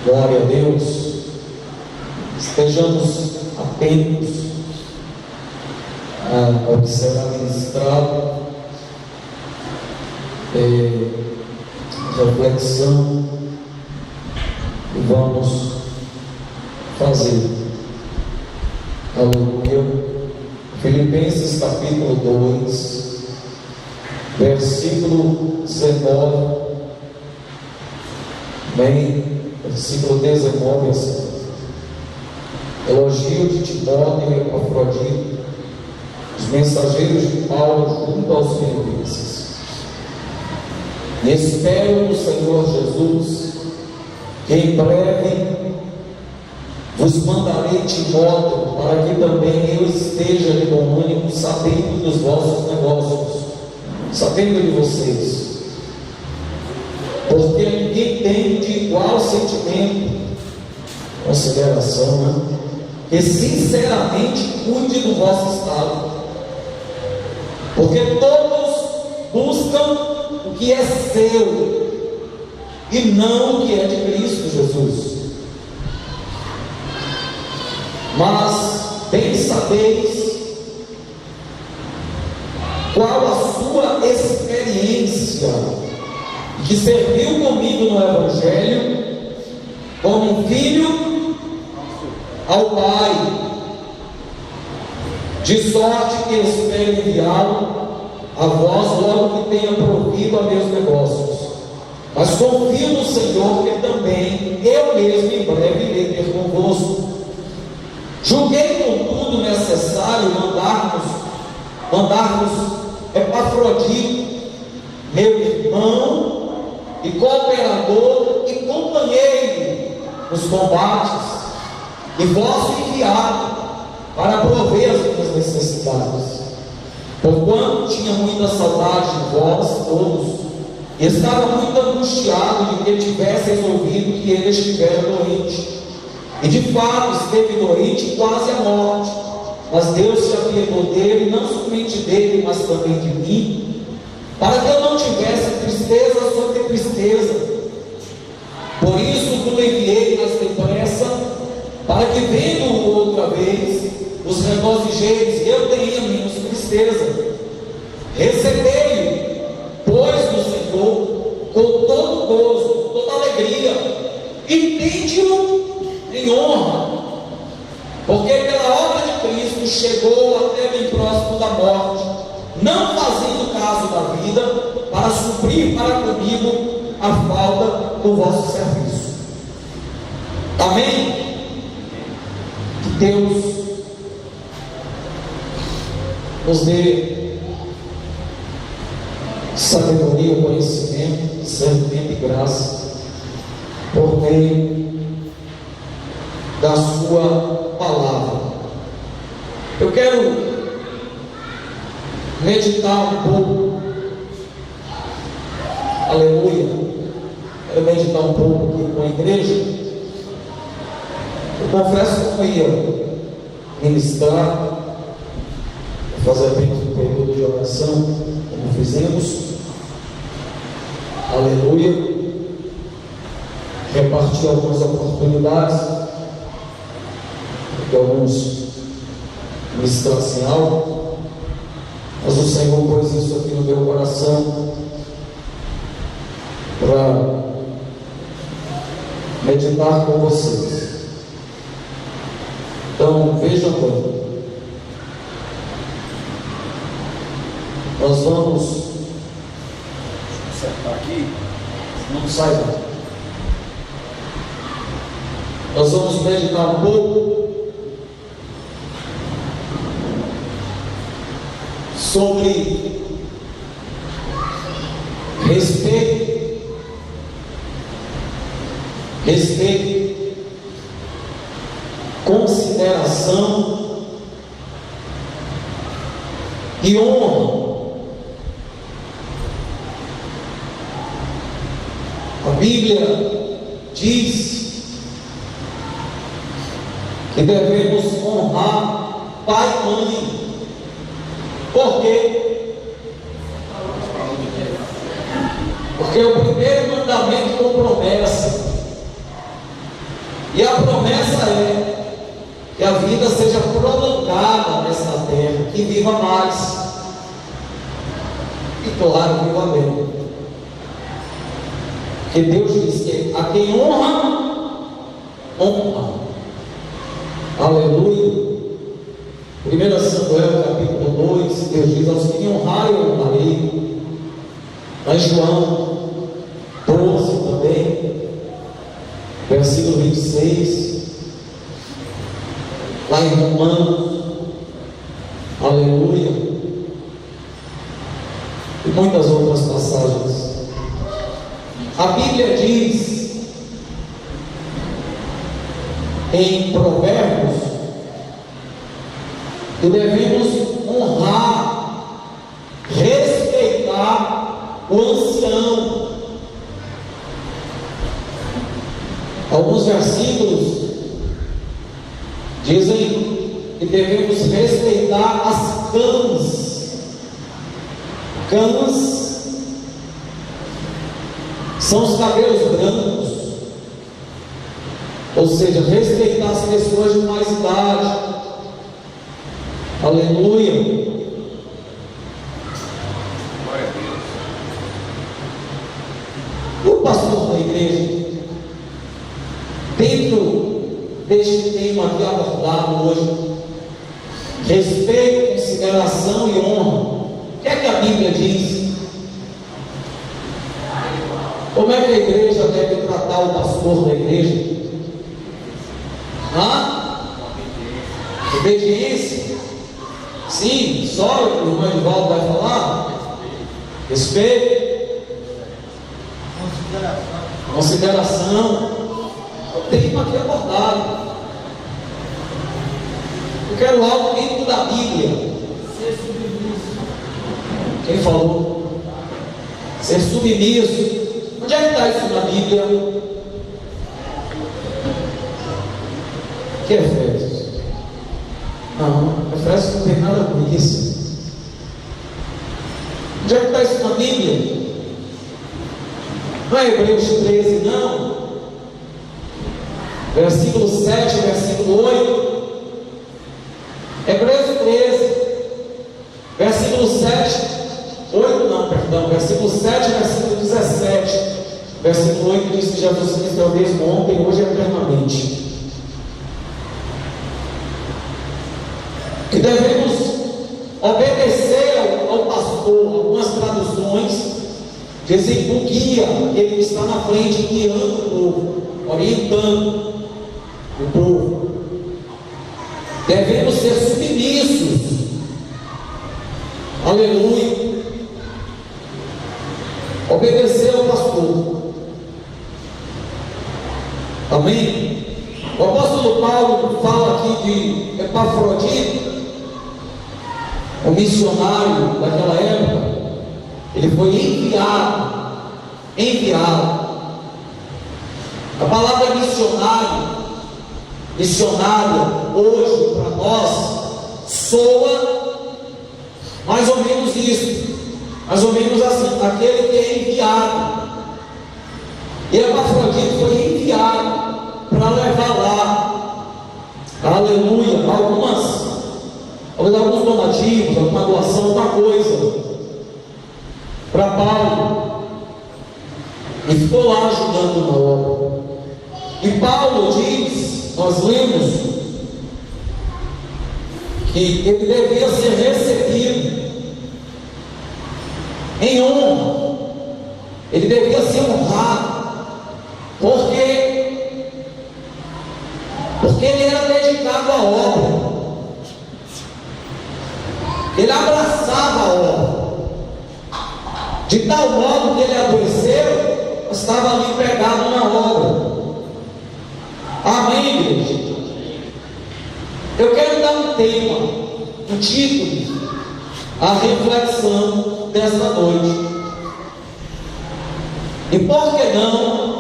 Glória a Deus. Estejamos atentos ao que será ministrado, reflexão, e vamos fazer. Aleluia. Filipenses capítulo 2, versículo 19. Bem, versículo 19 assim: elogio de Timóteo e Epafrodito, os mensageiros de Paulo junto aos filipenses. E espero no Senhor Jesus que em breve vos mandarei Timóteo, para que também eu esteja de bom ânimo, sabendo dos vossos negócios, sabendo de vocês. Porque ninguém tem de igual sentimento, consideração, né? Que sinceramente cuide do vosso estado, porque todos buscam o que é seu e não o que é de Cristo Jesus. Mas bem sabeis qual a sua experiência, que serviu comigo no Evangelho como um filho ao Pai, de sorte que espero enviá-lo a vós logo que tenha provido a meus negócios. Mas confio no Senhor que também eu mesmo em breve irei ter convosco. Julguei contudo necessário mandar-vos Epafrodito, meu irmão e cooperador e companheiro nos combates, e vosso enviado para prover as minhas necessidades, porquanto tinha muita saudade de vós todos, e estava muito angustiado de que tivesseis ouvido que ele estivera doente. E de fato esteve doente quase à morte, mas Deus se apiedou dele, não somente dele, mas também de mim, para que eu não tivesse tristeza sobre tristeza. Por isso vos enviei mais depressa, para que vendo-o outra vez, os regozijeis e eu tenha menos tristeza. Recebei-o, pois, no Senhor, com todo gozo, toda alegria, e tende-o em honra, porque pela obra de Cristo chegou até bem próximo da morte, não fazendo caso da vida, para suprir para comigo a falta do vosso serviço. Amém? Que Deus nos dê sabedoria, conhecimento, discernimento e graça por meio da sua palavra. Eu quero meditar um pouco, aleluia, quero meditar um pouco aqui com a igreja. Eu confesso que eu ia ministrar, fazer um período de oração, como fizemos, aleluia, repartir algumas oportunidades, que alguns ministrassem algo, mas o Senhor pôs isso aqui no meu coração para meditar com vocês. Então vejam bem, nós vamos acertar aqui, não sai não. Nós vamos meditar um pouco sobre respeito, consideração e honra. A Bíblia diz que devemos honrar pai e mãe. Por quê? Porque o primeiro mandamento com promessa E a promessa é que a vida seja prolongada nessa terra, que viva mais. E claro, viva bem. Porque Deus diz que a quem honra, honra. Aleluia. 1 Samuel capítulo 2, Deus diz: aos que me honrarem, eu honrarei. Lá em João 12 também, versículo 26. Lá em Romanos, aleluia. E muitas outras passagens. A Bíblia diz em Provérbios que devemos honrar, respeitar o ancião. Alguns versículos dizem que devemos respeitar as cãs. Cãs são os cabelos brancos, ou seja, respeitar as pessoas de mais idade. Aleluia. E o pastor da igreja, dentro deste tema aqui abordado hoje, respeito, consideração e honra, o que é que a Bíblia diz? Como é que a igreja deve tratar o pastor da igreja? Obediência? Sim, só o irmão Edivaldo vai falar? Respeito? Consideração? O tema aqui abordado. Eu quero algo dentro da Bíblia. Ser submisso. Quem falou? Ser submisso. Onde é que está isso na Bíblia? Que Efésios? Não, Efésios não tem nada com isso. Onde é que está isso na Bíblia? Não é Hebreus 13, não. Versículo 7, versículo 8. Hebreus 13, versículo 7. 8 não, perdão. Versículo 7, versículo 17. Versículo 8 diz que Jesus Cristo é o mesmo ontem, hoje e eternamente. Que devemos obedecer ao pastor. Algumas traduções dizem o guia, ele está na frente guiando o povo, orientando o povo. Devemos ser submissos. Aleluia. Obedecer ao pastor. Amém? O apóstolo Paulo fala aqui de Epafrodito, o missionário daquela época. Ele foi enviado. A palavra missionária, hoje para nós, soa mais ou menos isso, mais ou menos assim, aquele que é enviado. E Epafrodito foi enviado para levar lá, aleluia, alguns donativos, alguma doação, alguma coisa para Paulo, e ficou lá ajudando na obra. E Paulo diz, nós lemos, que ele devia ser recebido em honra, ele devia ser honrado, porque ele era dedicado à obra, ele abraçava a obra, de tal modo que ele adoeceu, estava ali pegado na obra. Amém, igreja? Eu quero dar um tema, um título, a reflexão desta noite. E por que não?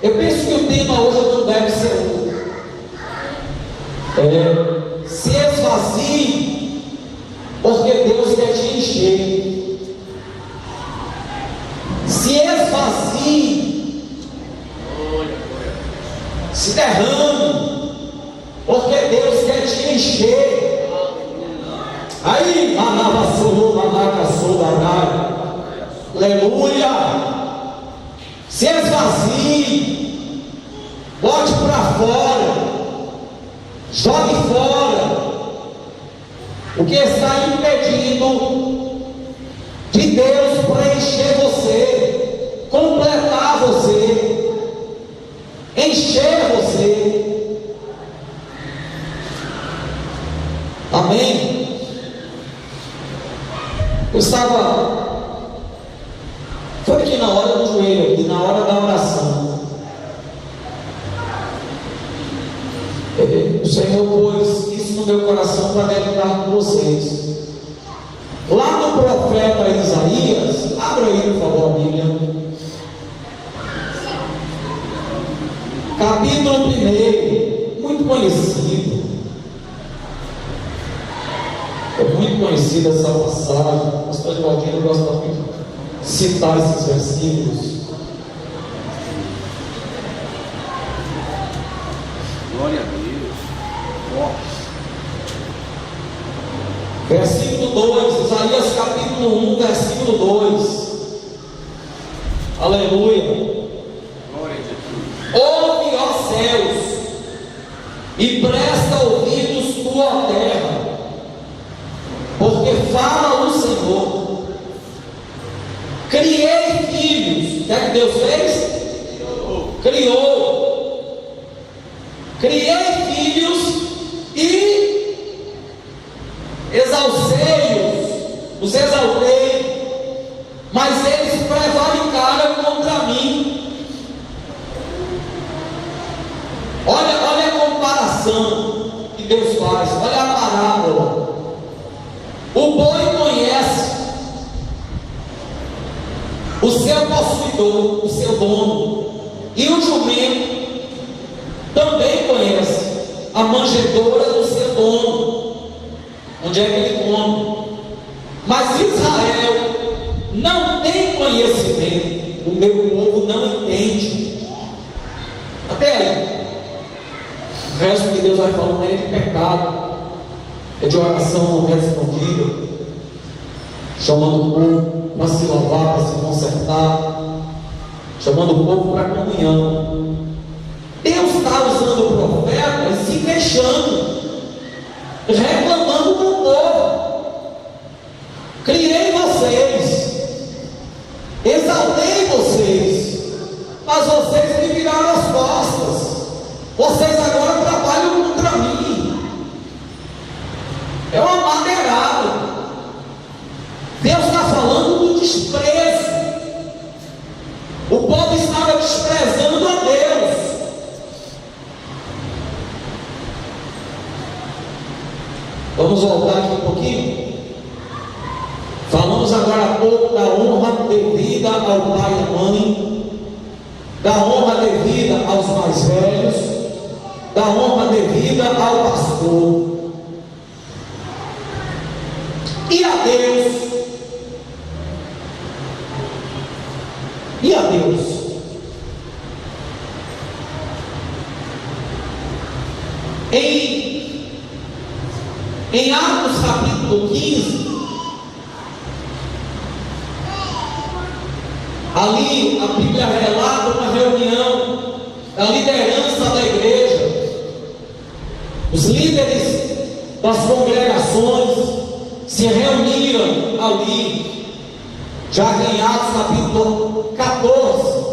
Eu penso que o tema hoje não deve ser outro. Se esvazie, porque Deus quer te encher. Se esvazie, derrame, porque Deus quer te encher. Aí, aleluia. Se esvazie, bote para fora, jogue fora o que está impedindo de Deus preencher você, completar você, encher você. Amém? Eu estava, foi aqui na hora do joelho, aqui na hora da oração. O Senhor pôs isso no meu coração para meditar com vocês. Lá no profeta Isaías, abra aí por favor a Bíblia, capítulo 1, muito conhecido. É muito conhecida essa passagem. O pastor Valdino gosta muito de citar esses versículos. Glória a Deus. Versículo 2, Isaías capítulo 1, versículo 2. Aleluia. Glória a Jesus. Ouve, ó céus, e presta ouvidos tua terra, porque fala o Senhor. Criei filhos. O que é que Deus fez? Criou. Criei filhos e exalcei-os, os exaltei, mas eles prevaricaram contra mim. Olha a comparação que Deus faz, olha a parábola. O boi conhece o seu possuidor, o seu dono, e o jumento também conhece a manjedoura do seu dono, onde é que ele come. Mas Israel não tem conhecimento, o meu povo não entende. Até aí, o resto que Deus vai falando é de pecado, é de oração não respondida, chamando o povo para se lavar, para se consertar, chamando o povo para a comunhão. Deus está usando o profeta e se queixando, reclamando com o povo. Criei vocês, exaltei vocês, mas vocês me viraram as costas. Vocês agora trabalham contra mim. É uma madeirada. Deus está falando do desprezo. O povo estava desprezando a Deus. Vamos voltar aqui um pouquinho. Falamos agora há pouco da honra devida ao pai e à mãe, da honra devida aos mais velhos, da honra devida ao pastor. E a Deus? E a Deus? Em Atos capítulo 15, ali a Bíblia relata uma reunião da liderança da igreja. Os líderes das congregações se reuniram ali, já em Atos capítulo 14.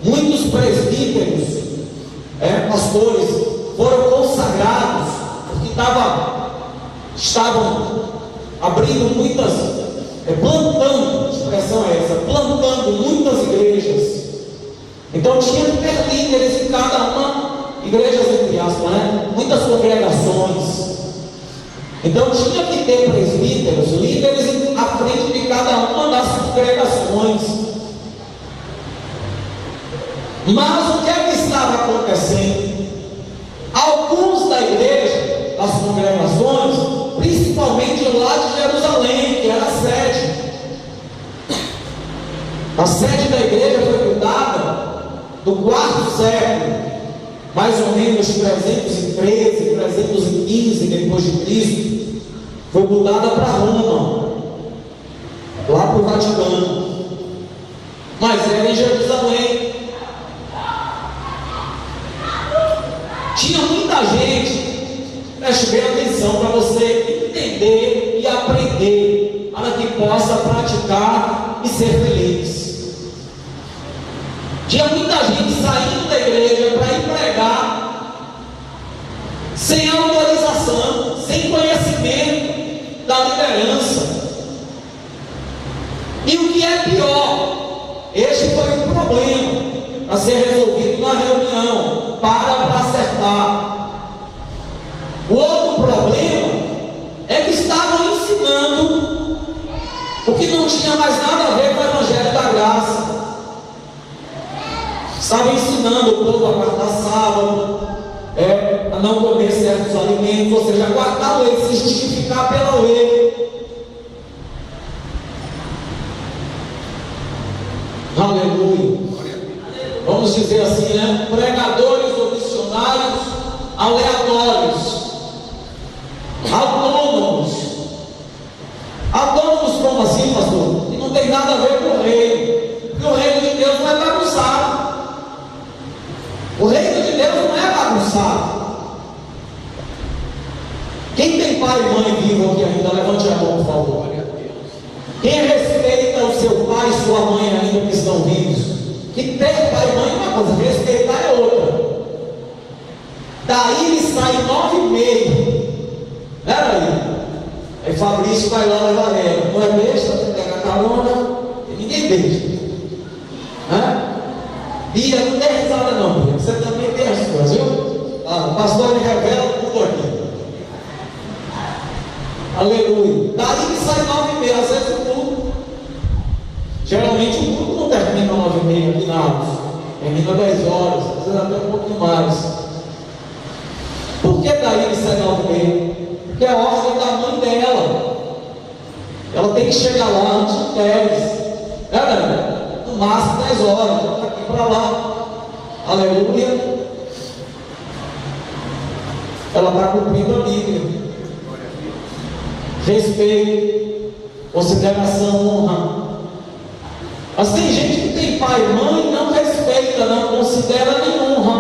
Muitos presbíteros, pastores, foram consagrados, porque estavam abrindo muitas, plantando, a expressão é essa, plantando muitas igrejas. Então tinha que ter líderes em cada uma, igrejas entre aspas, muitas congregações. Então tinha que ter presbíteros, líderes à frente de cada uma das congregações. Mas o que é que estava acontecendo? Alguns da igreja, das congregações, principalmente lá de Jerusalém, que era a sede. A sede da igreja foi fundada no 4º século. mais ou menos 313, 315 depois de Cristo, foi mudada para Roma, lá para o Vaticano, mas era em Jerusalém. Tinha muita gente, preste bem atenção para você entender e aprender, para que possa praticar e ser feliz. Tinha muita gente saindo da igreja para ir pregar, sem autorização, sem conhecimento da liderança. E o que é pior, este foi o problema a ser resolvido na reunião, para acertar. O outro problema é que estavam ensinando o que não tinha mais nada a ver com o Evangelho da Graça. Estavam ensinando o povo a guardar sábado, a não comer certos alimentos, ou seja, guardar a lei, se justificar pela lei. Aleluia. Vamos dizer assim, né? Pregadores ou missionários aleatórios, autônomos. Autônomos como assim, pastor? Que não tem nada a ver com o reino, porque o reino de Deus não é bagunçado. O reino de Deus não é bagunçado. Quem tem pai e mãe vivo aqui ainda, levante a mão, por favor. Quem respeita o seu pai e sua mãe ainda que estão vivos? Que ter pai e mãe é uma coisa, respeitar é outra. Daí ele sai 9h30. Peraí. Aí Fabrício vai lá levar ela. Não é besta, pega a carona, e ninguém deixa. Bia, não tem risada não, Bia. Você também tem as coisas, viu? O pastor me revela tudo aqui. Aleluia. Daí ele sai 9h30, às vezes o culto. Geralmente o culto não termina 9h30 aqui na Alves. Termina 10 horas, às vezes até um pouquinho mais. Por que daí ele sai 9h30? Porque é a ordem da mãe dela. Ela tem que chegar lá antes de 10. No máximo 10 horas. Daqui para lá. Aleluia. Ela está cumprindo a Bíblia. Respeito, consideração, honra. Mas tem gente que tem pai e mãe, não respeita, não considera nem honra.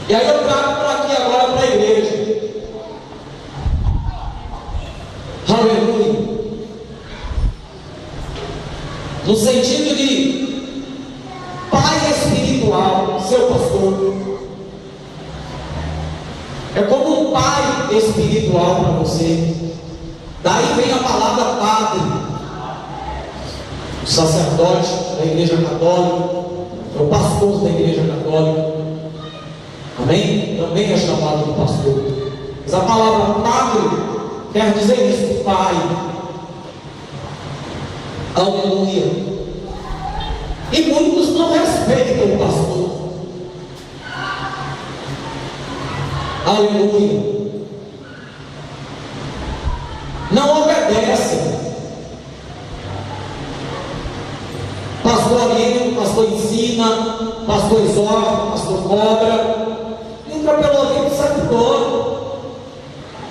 E aí eu trago para aqui agora para a igreja. Aleluia. No sentido de pai espiritual, seu pastor. É como um pai espiritual para você. Daí vem a palavra padre. O sacerdote da igreja católica, é o pastor da igreja católica. Amém? Também é chamado de pastor. Mas a palavra padre quer dizer isso, pai. Aleluia. E muitos não respeitam o pastor. Aleluia. Não obedecem. Pastor orienta, pastor ensina, pastor exorta, pastor cobra. Entra pelo ouvido e sai por todo.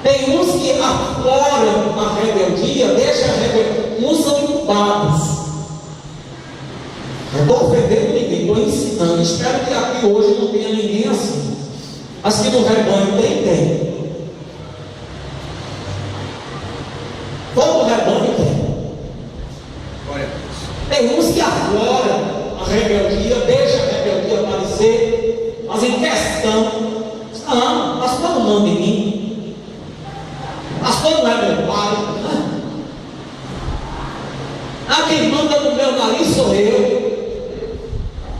Tem uns que afloram a rebeldia, deixam a rebeldia. Uns são incubados. Não estou ofendendo ninguém, estou ensinando. Espero que aqui hoje não tenha ninguém assim. As que no rebanho tem. Todo rebanho tem. Tem uns que afloram a rebeldia, deixa a rebeldia aparecer, mas em questão, não, pastor não manda em mim. Pastor não é meu pai. Quem manda no meu nariz sou eu.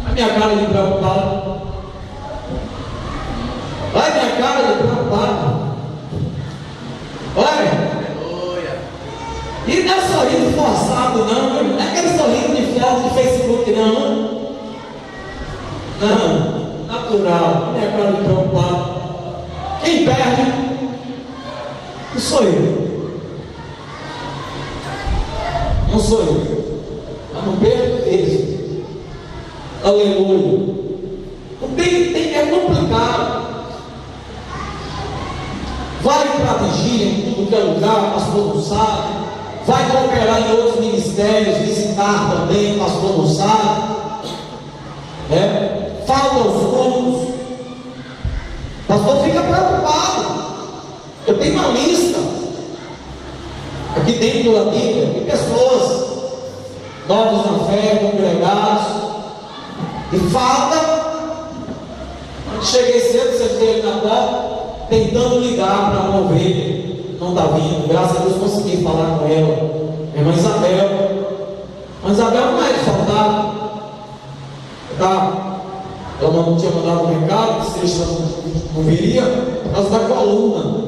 A minha cara de preocupado. Olha minha cara de preocupado. Olha. E não é sorriso forçado não. Não é aquele sorriso de foto de Facebook não. Não. Natural. Minha cara de preocupado. Quem perde? Não sou eu. Não sou eu. Mas não perco eles. Aleluia. Tem que é lugar, o pastor não sabe. Vai cooperar em outros ministérios, visitar também, o pastor não sabe. Falta os cultos. O pastor fica preocupado. Eu tenho uma lista aqui dentro da Bíblia de pessoas novos na fé, congregados, e falta. Cheguei cedo, sentei ali na porta, tentando ligar para uma ovelha, não está vindo. Graças a Deus consegui falar com ela, irmã Isabel. Mas Isabel não é de faltar, tá? Ela não tinha mandado um recado, que se não viria, por causa da coluna.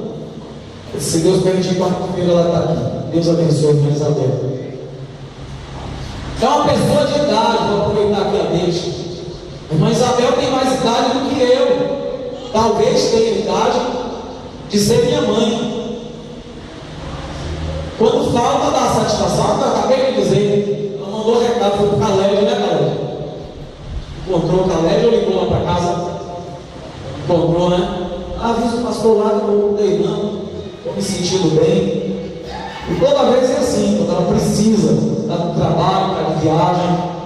Se Deus permitir, quarta-feira ela está aqui. Deus abençoe a irmã Isabel. É uma pessoa de idade, vou aproveitar aqui a deixa. A irmã Isabel tem mais idade do que eu. Talvez tenha idade de ser minha mãe. Quando falta da satisfação, eu acabei de dizer, ela mandou recado, foi para o Caleb, né, Caleb? Encontrou o Caleb ou ligou lá para casa? Encontrou, né? Avisa o pastor lá que eu não dei não, estou me sentindo bem. E toda vez é assim, quando ela precisa, está no trabalho, está de viagem.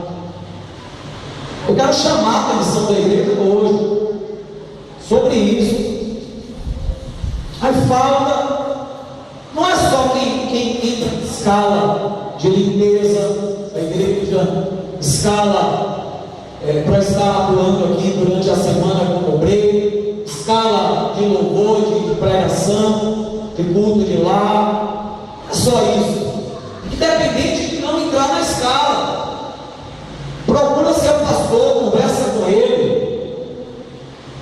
Eu quero chamar a atenção da igreja hoje sobre isso. Aí falta, não é só quem entra em escala de limpeza, a igreja escala para estar atuando aqui durante a semana como obreiro, escala de louvor, de pregação, de culto de lar. É só isso. Independente de não entrar na escala, procura seu pastor, conversa com ele.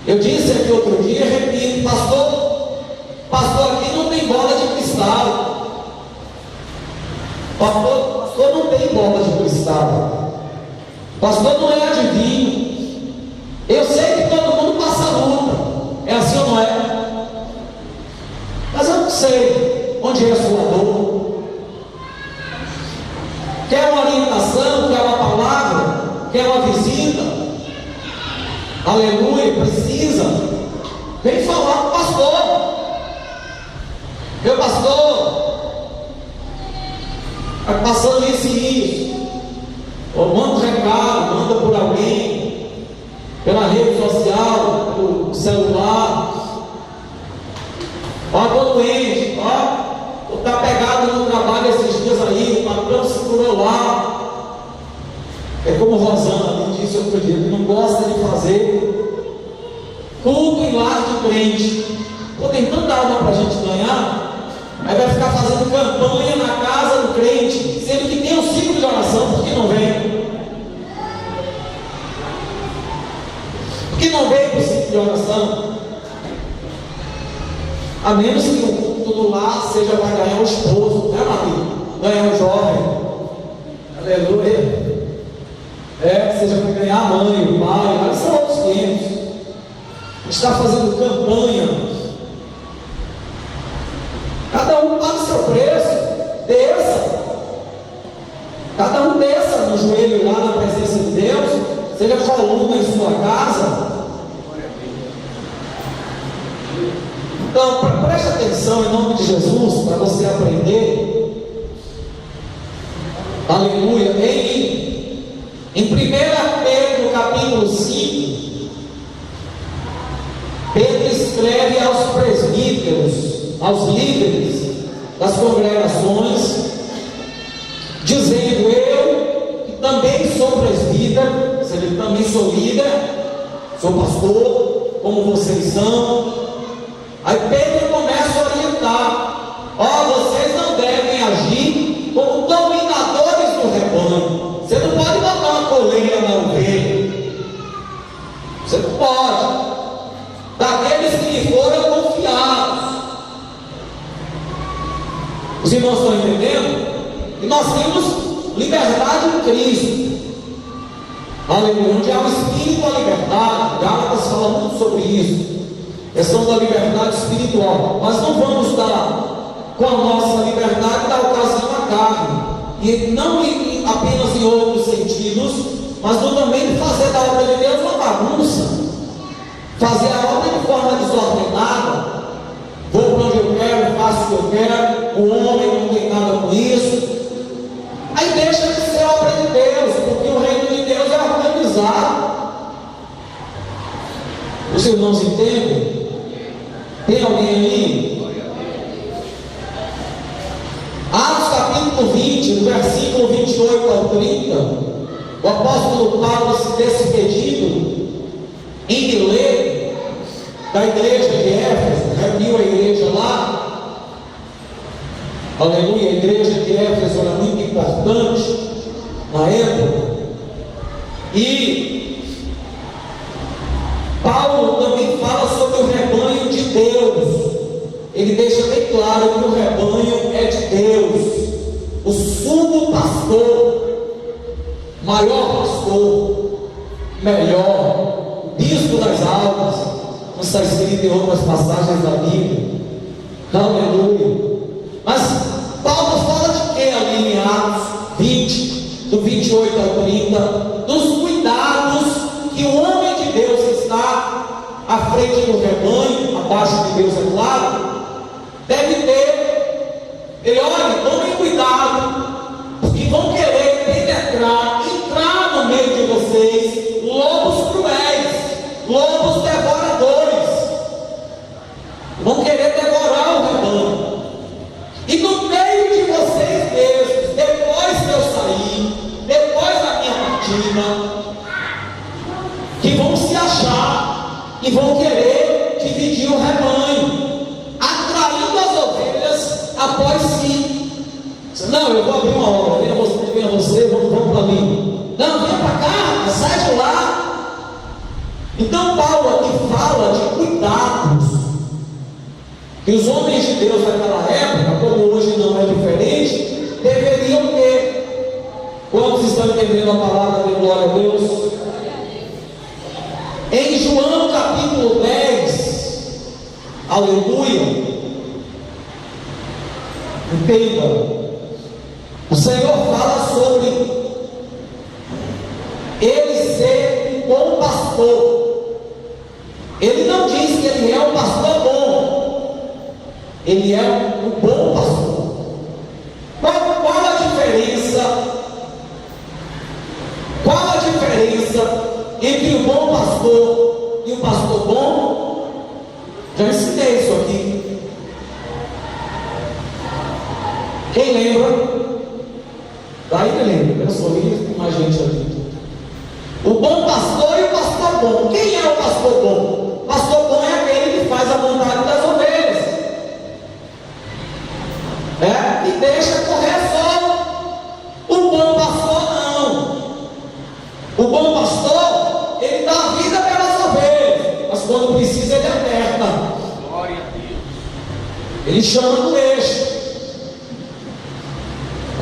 Eu disse aqui outro dia, repito, pastor aqui não tem bola de cristal. Pastor não tem bola de cristal. Pastor não é adivinho. Eu sei que todo mundo passa luta. É assim ou não é? Mas eu não sei onde é a sua dor. Quer uma orientação, quer uma palavra, quer uma visita? Aleluia, precisa. Vem falar com o pastor. Meu pastor, está passando isso e isso. Ou manda um recado, manda por alguém, pela rede social, pelo celular. Ó, estou doente, ó, está pegado no trabalho esses dias aí, o patrão segurou lá. É como Rosana me disse outro dia, que não gosta de fazer culto em lar de crente. Pô, tem tanta alma para a gente ganhar. Aí vai ficar fazendo campanha na casa do crente, sendo que tem um ciclo de oração, por que não vem? Por que não vem para o ciclo de oração? A menos que o culto do lar seja para ganhar o esposo, né, marido? Ganhar o jovem. Aleluia. Seja para ganhar a mãe, o pai, mas são outros tempos. Está fazendo campanha. Cada um paga o seu preço, desça. Cada um desça no joelho lá na presença de Deus, seja coluna em sua casa. Então, preste atenção em nome de Jesus, para você aprender. Aleluia. Em 1 Pedro capítulo 5, Pedro escreve aos presbíteros, aos líderes das congregações, dizendo: eu que também sou presbítero, eu também sou líder, sou pastor, como vocês são. Aí Pedro começa a orientar: vocês não devem agir como dominadores do rebanho. Você não pode botar uma coleira na ovelha. Você não pode. Daqueles que lhe foram confiados. Os irmãos estão entendendo? E nós temos liberdade em Cristo. Aleluia. Onde há o Espírito, a liberdade. Gálatas fala muito sobre isso. Questão da liberdade espiritual. Mas não vamos dar com a nossa liberdade da ocasião à carne. E não apenas em outros sentidos, mas também de fazer da obra de Deus uma bagunça. Fazer a obra de forma desordenada. Vou para onde eu quero, faço que eu quero, o homem não tem nada com isso. Aí deixa de ser obra de Deus, porque o reino de Deus é organizado. Os irmãos entendem? Tem alguém aí? Atos capítulo 20, do versículo 28 ao 30, o apóstolo Paulo se despedindo em Mileto, da igreja de Éfeso, reuniu a igreja lá. Aleluia, a igreja de Éfeso era muito importante na época. E Paulo também fala sobre o rebanho de Deus. Ele deixa bem claro que o rebanho é de Deus. O sumo pastor, maior pastor, melhor, bispo das almas, como está escrito em outras passagens da Bíblia. Aleluia. Mas Paulo fala de que ali em Atos 20, do 28 ao 30, dos cuidados que o homem de Deus que está à frente do rebanho, abaixo de Deus, é claro, deve ter. Ele olha, tomem cuidado, porque vão querer penetrar, entrar no meio de vocês lobos cruéis, lobos devoradores, vão querer devorar o rebanho. E no meio de vocês mesmos, depois que eu sair, depois da minha partida, que vão se achar e vão querer dividir o rebanho, atraindo as ovelhas após si. Não, eu vou abrir uma obra, venha você, vamos para mim. Não, venha para cá, sai de lá. Então Paulo aqui fala de cuidados que os homens de Deus naquela época, como hoje não é diferente, deveriam ter. Quantos estão entendendo a palavra de glória a Deus? Em João capítulo 10, aleluia, entenda, o Senhor fala sobre Ele ser um bom pastor. Ele não diz que Ele é um pastor bom, Ele é um bom pastor. Qual a diferença? Qual a diferença entre o bom pastor e o pastor bom? Já ensinei isso aqui. Quem lembra? Daí me lembra, pelo sorriso, tem mais gente aqui. O bom pastor e o pastor bom. Quem é o pastor bom? O pastor bom é aquele que faz a vontade das ovelhas, e deixa correr só. O bom pastor não. O bom pastor, ele dá a vida pelas ovelhas, mas quando precisa ele aperta. Glória a Deus. Ele chama no eixo.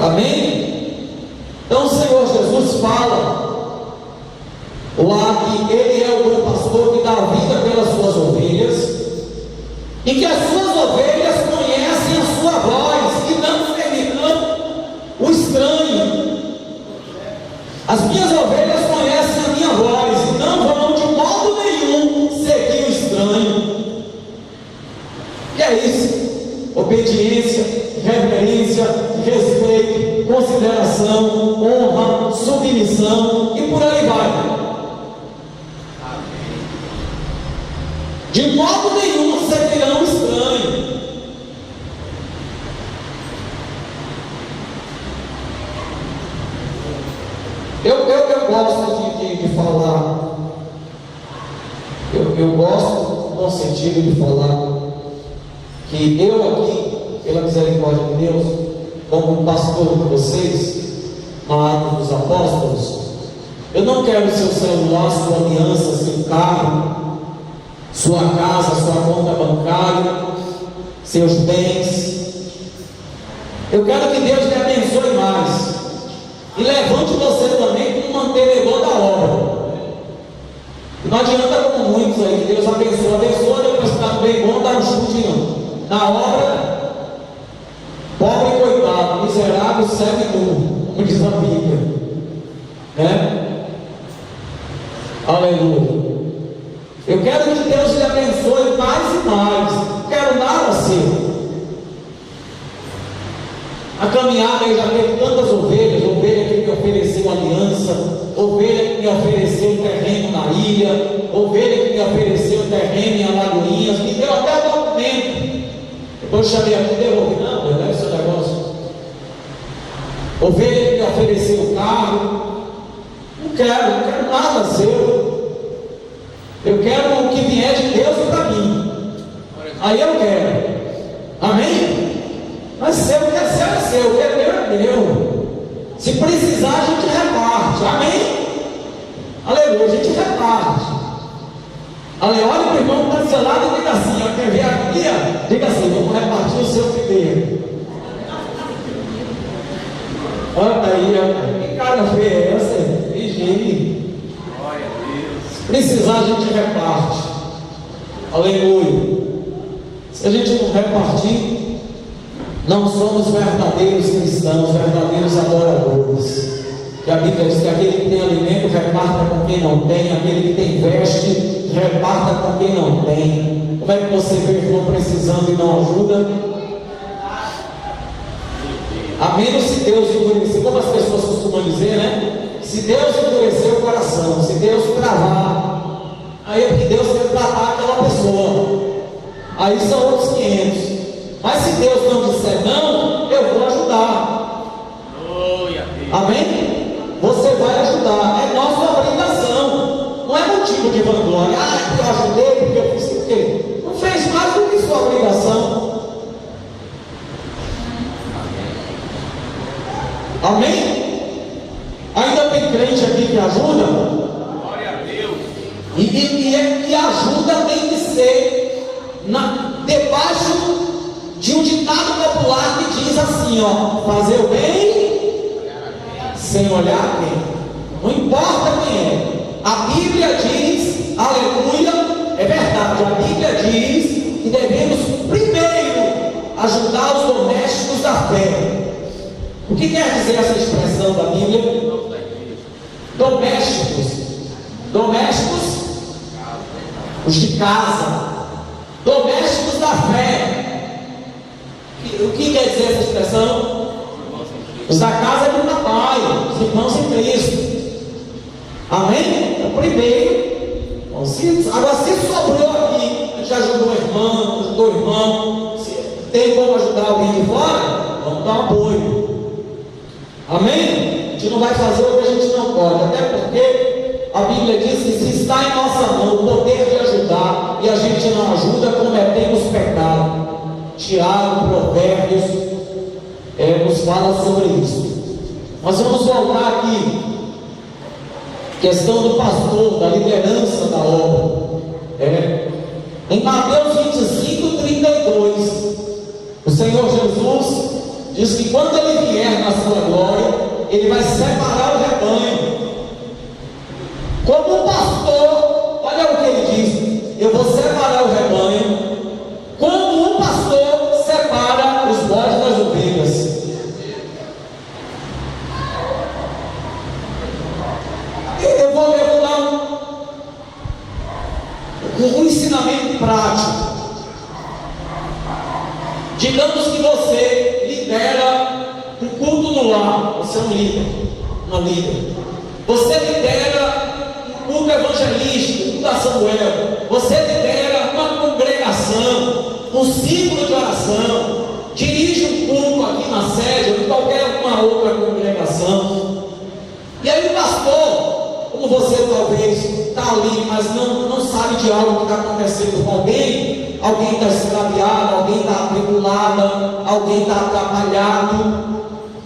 Amém? Então o Senhor Jesus fala lá que Ele é o bom pastor que dá a vida pelas suas ovelhas, e que as suas ovelhas conhecem a sua voz e não seguirão o estranho. As minhas ovelhas conhecem a minha voz e não vão de modo nenhum seguir o estranho. Que é isso? Obediência, reverência, respeito, consideração, honra, submissão e por aí vai. De modo nenhum seguirão o estranho. Eu gosto de falar. Eu gosto, no bom sentido, de falar que eu aqui, pela misericórdia de Deus, como pastor de vocês, na Atos dos Apóstolos, eu não quero seu celular, sua aliança, seu carro, sua casa, sua conta bancária, seus bens. Eu quero que Deus lhe abençoe mais e levante você também como mantenedor da obra. Não adianta como muitos aí, Deus abençoa, depois está bem bom, dá um chute não. Na obra, pobre e coitado, miserável, cego e nu, como diz a Bíblia, aleluia. Eu quero que Deus lhe abençoe mais e mais. Não quero nada seu. A caminhada eu já teve tantas ovelhas, ovelha que me ofereceu aliança, ovelha que me ofereceu terreno na ilha, ovelha que me ofereceu terreno em Alagoinhas, me deu até documento. Depois eu chamei aqui, devolvi, não, eu levo seu negócio. Ovelha que me ofereceu carro, não quero nada seu. Eu quero o que vier de Deus para mim. Aí eu quero. Amém? Mas seu que é seu é seu, o que é meu é meu. Se precisar, a gente reparte. Amém? Aleluia, a gente reparte. Aleluia, olha para o irmão que está do seu lado e diga assim: ó, quer ver a guia? Diga assim: vamos repartir o seu primeiro. Olha aí, que cara feia é essa? Vigie. Glória a Deus. Se precisar, a gente reparte. Aleluia. Se a gente não repartir, não somos verdadeiros cristãos, verdadeiros adoradores. Que a Bíblia diz que aquele que tem alimento reparta com quem não tem, aquele que tem veste reparta com quem não tem. Como é que você vê o irmão precisando e não ajuda? A menos se Deus endurecer, como as pessoas costumam dizer, né? Se Deus endurecer o coração, se Deus travar, aí é porque Deus quer tratar aquela pessoa. Aí são outros 500. Mas se Deus não disser não, eu vou ajudar. Amém? Você vai ajudar. É nossa obrigação. Não é motivo de vanglória. Ah, porque eu ajudei, porque eu fiz o quê? Não fez mais do que sua obrigação. Amém? Ainda tem crente aqui que ajuda? Glória a Deus. E ajuda tem que ser debaixo de um ditado popular que diz assim, ó: fazer o bem sem olhar quem. Não importa quem é. A Bíblia diz, aleluia, é verdade, a Bíblia diz que devemos primeiro ajudar os domésticos da fé. O que quer dizer essa expressão da Bíblia? Domésticos, os de casa, domésticos da fé. O que quer dizer essa expressão? Os da casa do papai, os irmãos em Cristo. Amém? Então, primeiro, agora se sobrou aqui, a gente ajudou o irmão, se tem como ajudar alguém de fora, vamos dar um apoio. Amém? A gente não vai fazer o que a gente não pode, até porque a Bíblia diz que se está em nossa mão o poder de ajudar e a gente não ajuda, cometemos pecado. Tiago, Provérbios, nos fala sobre isso. Nós vamos voltar aqui. Questão do pastor, da liderança da obra. Em Mateus 25, 32, o Senhor Jesus diz que quando Ele vier na sua glória, Ele vai separar o rebanho. Como um pastor, olha o que Ele diz: eu vou separar o rebanho, como um pastor separa os bodes das ovelhas. Eu vou dar um ensinamento prático. Digamos que você lidera um culto no lar, você é um líder, uma líder. Você lidera um culto evangelístico, culto a Samuel. Você lidera uma congregação, um círculo de oração. Dirige um culto aqui na sede ou em qualquer uma outra congregação. E aí o pastor, como você talvez está ali, mas não sabe de algo que está acontecendo com alguém está extraviado, alguém está atribulado, alguém está atrapalhado,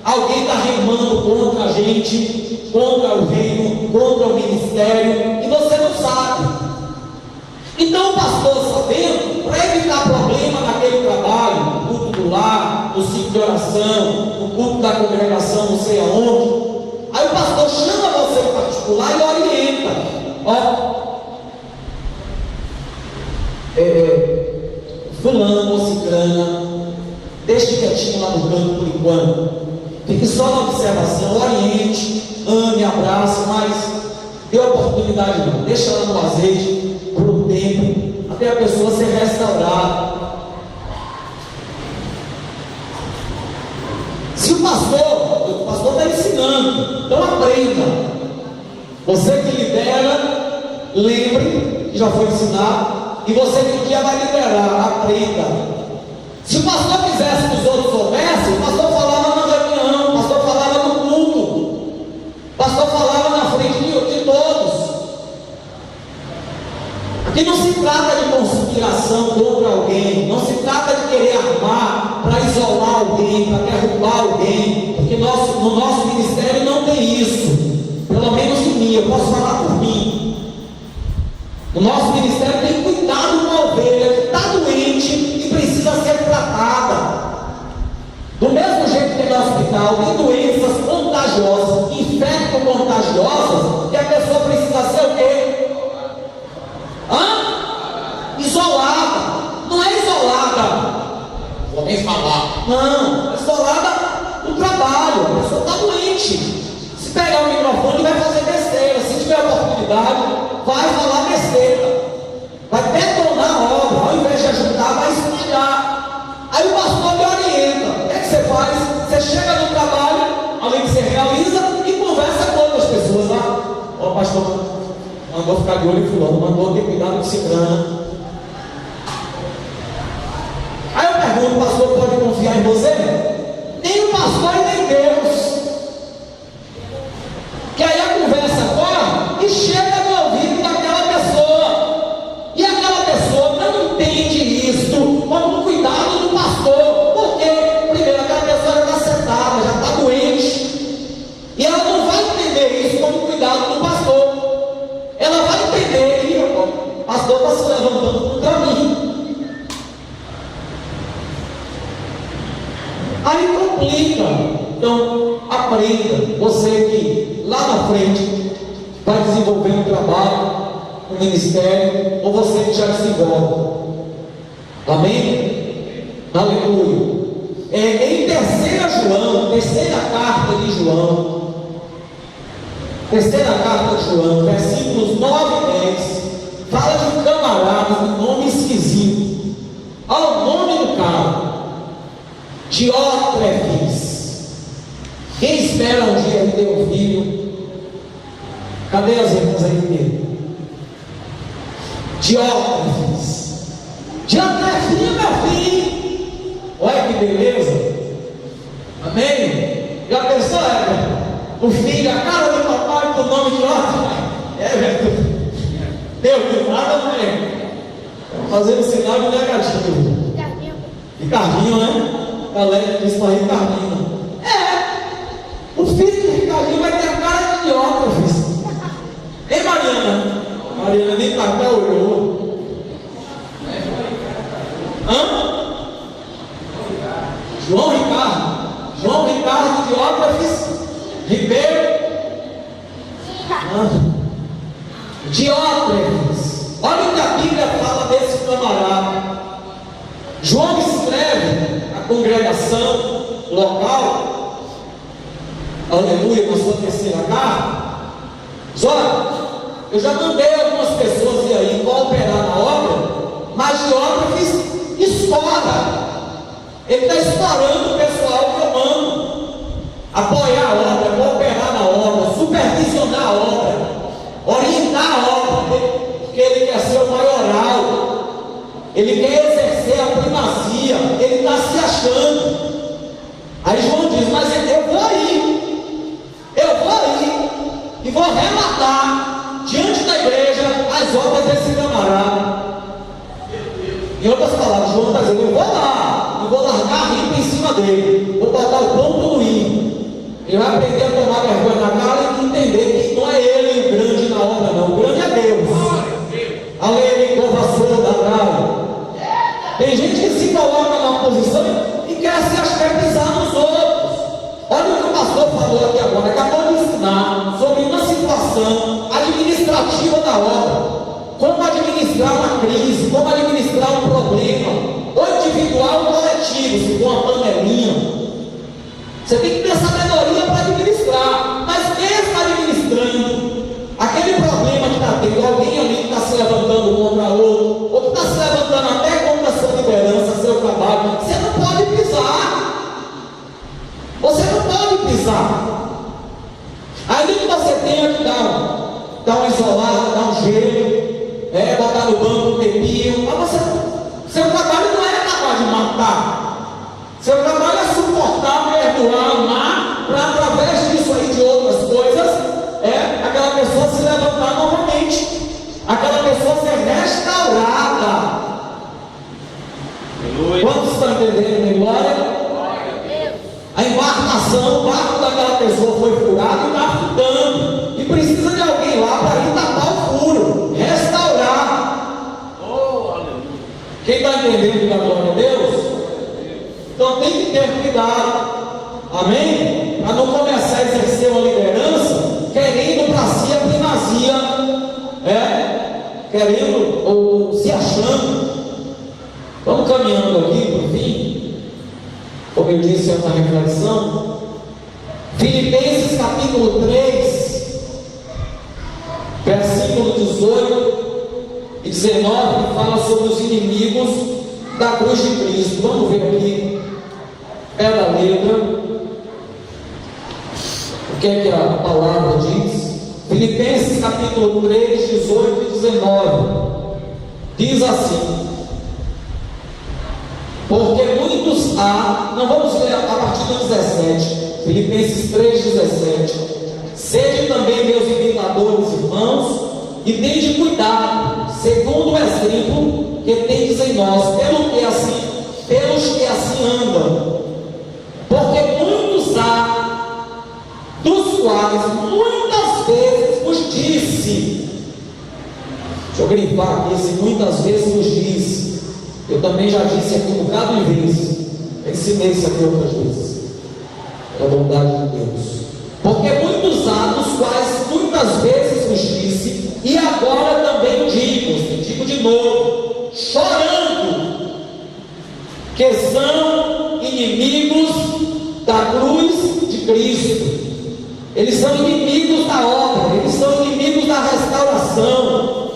alguém está remando contra a gente, contra o reino, contra o ministério, e você não sabe. Então o pastor, sabendo, para evitar problema naquele trabalho, no culto do lar, no ciclo de oração, no culto da congregação, não sei aonde, aí o pastor chama você em particular e orienta. Fulano ou ciclana, deixe quietinho lá no canto por enquanto, fique só na observação, oriente, ame, abrace, mas dê oportunidade não, deixa ela no azeite por um tempo, até a pessoa ser restaurada. Se o pastor está ensinando, então aprenda. Você que lidera, lembre que já foi ensinado, e você que um dia vai liderar, aprenda. Se o pastor quisesse que os outros soubessem, o pastor falava na reunião, o pastor falava no culto, o pastor falava na frente de todos. Aqui não se trata de conspiração contra alguém, não se trata de querer armar para isolar alguém, para derrubar alguém, porque no nosso ministério não tem isso. Pelo menos em mim, eu posso falar por mim. O nosso ministério tem cuidado com a ovelha que está doente e precisa ser tratada. Do mesmo jeito que no hospital tem doenças contagiosas, infecto-contagiosas, que a pessoa precisa ser o quê? Isolada. Não é isolada, vou nem falar. Não, é isolada do trabalho. A pessoa está doente. Se pegar o microfone, vai fazer besteira. Se tiver oportunidade, vai falar besteira. Vai detonar a obra. Ao invés de ajudar, vai espalhar. Aí o pastor me orienta. O que é que você faz? Você chega no trabalho, além de você realiza, e conversa com outras pessoas lá. Ó, pastor, mandou ficar de olho em fulano, mandou ter cuidado com ciclano. Aí eu pergunto, o pastor pode confiar em você? Nem o pastor e nem Deus. Que aí a conversa corre e chega no ouvido daquela pessoa. E aquela pessoa não entende isso como um cuidado do pastor. Porque, primeiro, aquela pessoa já está sentada, já está doente. E ela não vai entender isso como cuidado do pastor. Ela vai entender que o pastor está se levantando contra mim. Aí complica. Então, aprenda. Você que lá na frente vai desenvolver um trabalho, um ministério, ou você que já desenvolve. Amém? Aleluia. Em 3 João, terceira carta de João, versículos 9 e 10, fala de um camarada com um nome esquisito. Olha o nome do cara: Diótrefes. Quem espera um dia ele ter um filho? Cadê as irmãs aí dele? Diótrefes. Diótrefes, meu filho. Olha que beleza. Amém? Já pensou, o filho, a cara do papai com o nome de Diótrefes? Velho. Deu nada, não é? Fazendo sinal de negativo. Ricardinho, né? Galera disse para Ricardinho. O filho de Ricardinho vai ter a cara de Diótrefes. Ei, Mariana? Mariana nem para cá olhou. João Ricardo Diótrefes Ribeiro. Diótrefes. Olha o que a Bíblia fala desse camarada. João escreve a congregação local, aleluia, com sua terceira carta. Olha, eu já mandei algumas pessoas ir aí cooperar na obra, mas Diótrefes estoura. Ele está estourando o pessoal que eu mando apoiar a obra, cooperar na obra, supervisionar a obra, orientar a obra, porque ele quer ser o maioral. Ele quer exercer a primazia, ele está se achando. Aí João diz: mas eu vou aí e vou relatar diante da igreja as obras desse camarada. Em outras palavras, João está dizendo: eu vou lá e vou largar a ripa em cima dele, vou botar o ponto no i. Ele vai aprender a tomar vergonha na cara e entender que não é ele o grande na obra, não. O grande é Deus. Além da vassoura da praia. Tem gente que se coloca numa posição e quer pisar nos outros. Olha o que o pastor falou aqui agora. Acabou de ensinar sobre uma situação administrativa da obra. Como administrar uma crise, como administrar um problema, ou individual ou coletivo, se for uma panelinha. Você tem que ter sabedoria para administrar. Mas mesmo administrando aquele problema que está tendo, alguém ali que está se levantando contra outro, ou que está se levantando até contra a sua liderança, seu trabalho, você não pode pisar. Você pisar. Ainda que você tenha que dar um isolado, dar um gelo, botar no banco um tempinho, mas seu trabalho não é capaz de matar. Seu trabalho é suportar, perdoar, amar, para através disso aí de outras coisas, aquela pessoa se levantar novamente, aquela pessoa ser restaurada. Quantos estão entendendo, minha glória? A embarcação, o barco daquela pessoa foi furado e está afundando, e precisa de alguém lá para ir tapar o furo, restaurar. Quem está entendendo da glória a Deus? Então tem que ter cuidado, amém? Para não começar a exercer uma liderança querendo para si a primazia, querendo ou se achando. Vamos caminhando aqui para o fim, como eu disse, é uma reflexão. Filipenses capítulo 3, versículo 18 e 19, fala sobre os inimigos da cruz de Cristo. Vamos ver aqui, da letra, o que é que a palavra diz. Filipenses capítulo 3, 18 e 19, diz assim: porque muitos há, não vamos ler a partir do 17, Filipenses 3, 17, sejam também meus imitadores, irmãos, e tende cuidado, segundo o exemplo que tendes em nós, pelos que assim andam, porque muitos há, dos quais muitas vezes vos disse, deixa eu grifar aqui, esse muitas vezes vos disse, eu também já disse aqui um bocado de vezes, ensinei isso aqui outras vezes, é a vontade de Deus, porque muitos há, dos quais muitas vezes vos disse, e agora também digo de novo, chorando, que são inimigos da cruz de Cristo. Eles são inimigos da obra, eles são inimigos da restauração.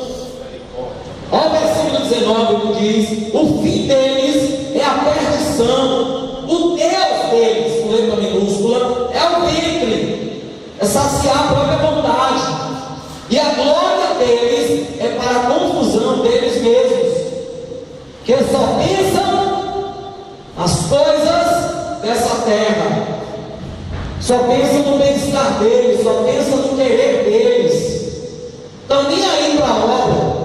Olha o versículo 19 que diz: o fim deles é a perdição, o Deus deles, com letra minúscula, é o ventre, é saciar a própria vontade, e a glória deles é para a confusão deles mesmos, que só pensam as coisas dessa terra, só pensam no bem-estar deles, só pensam no querer deles, estão nem aí para a obra,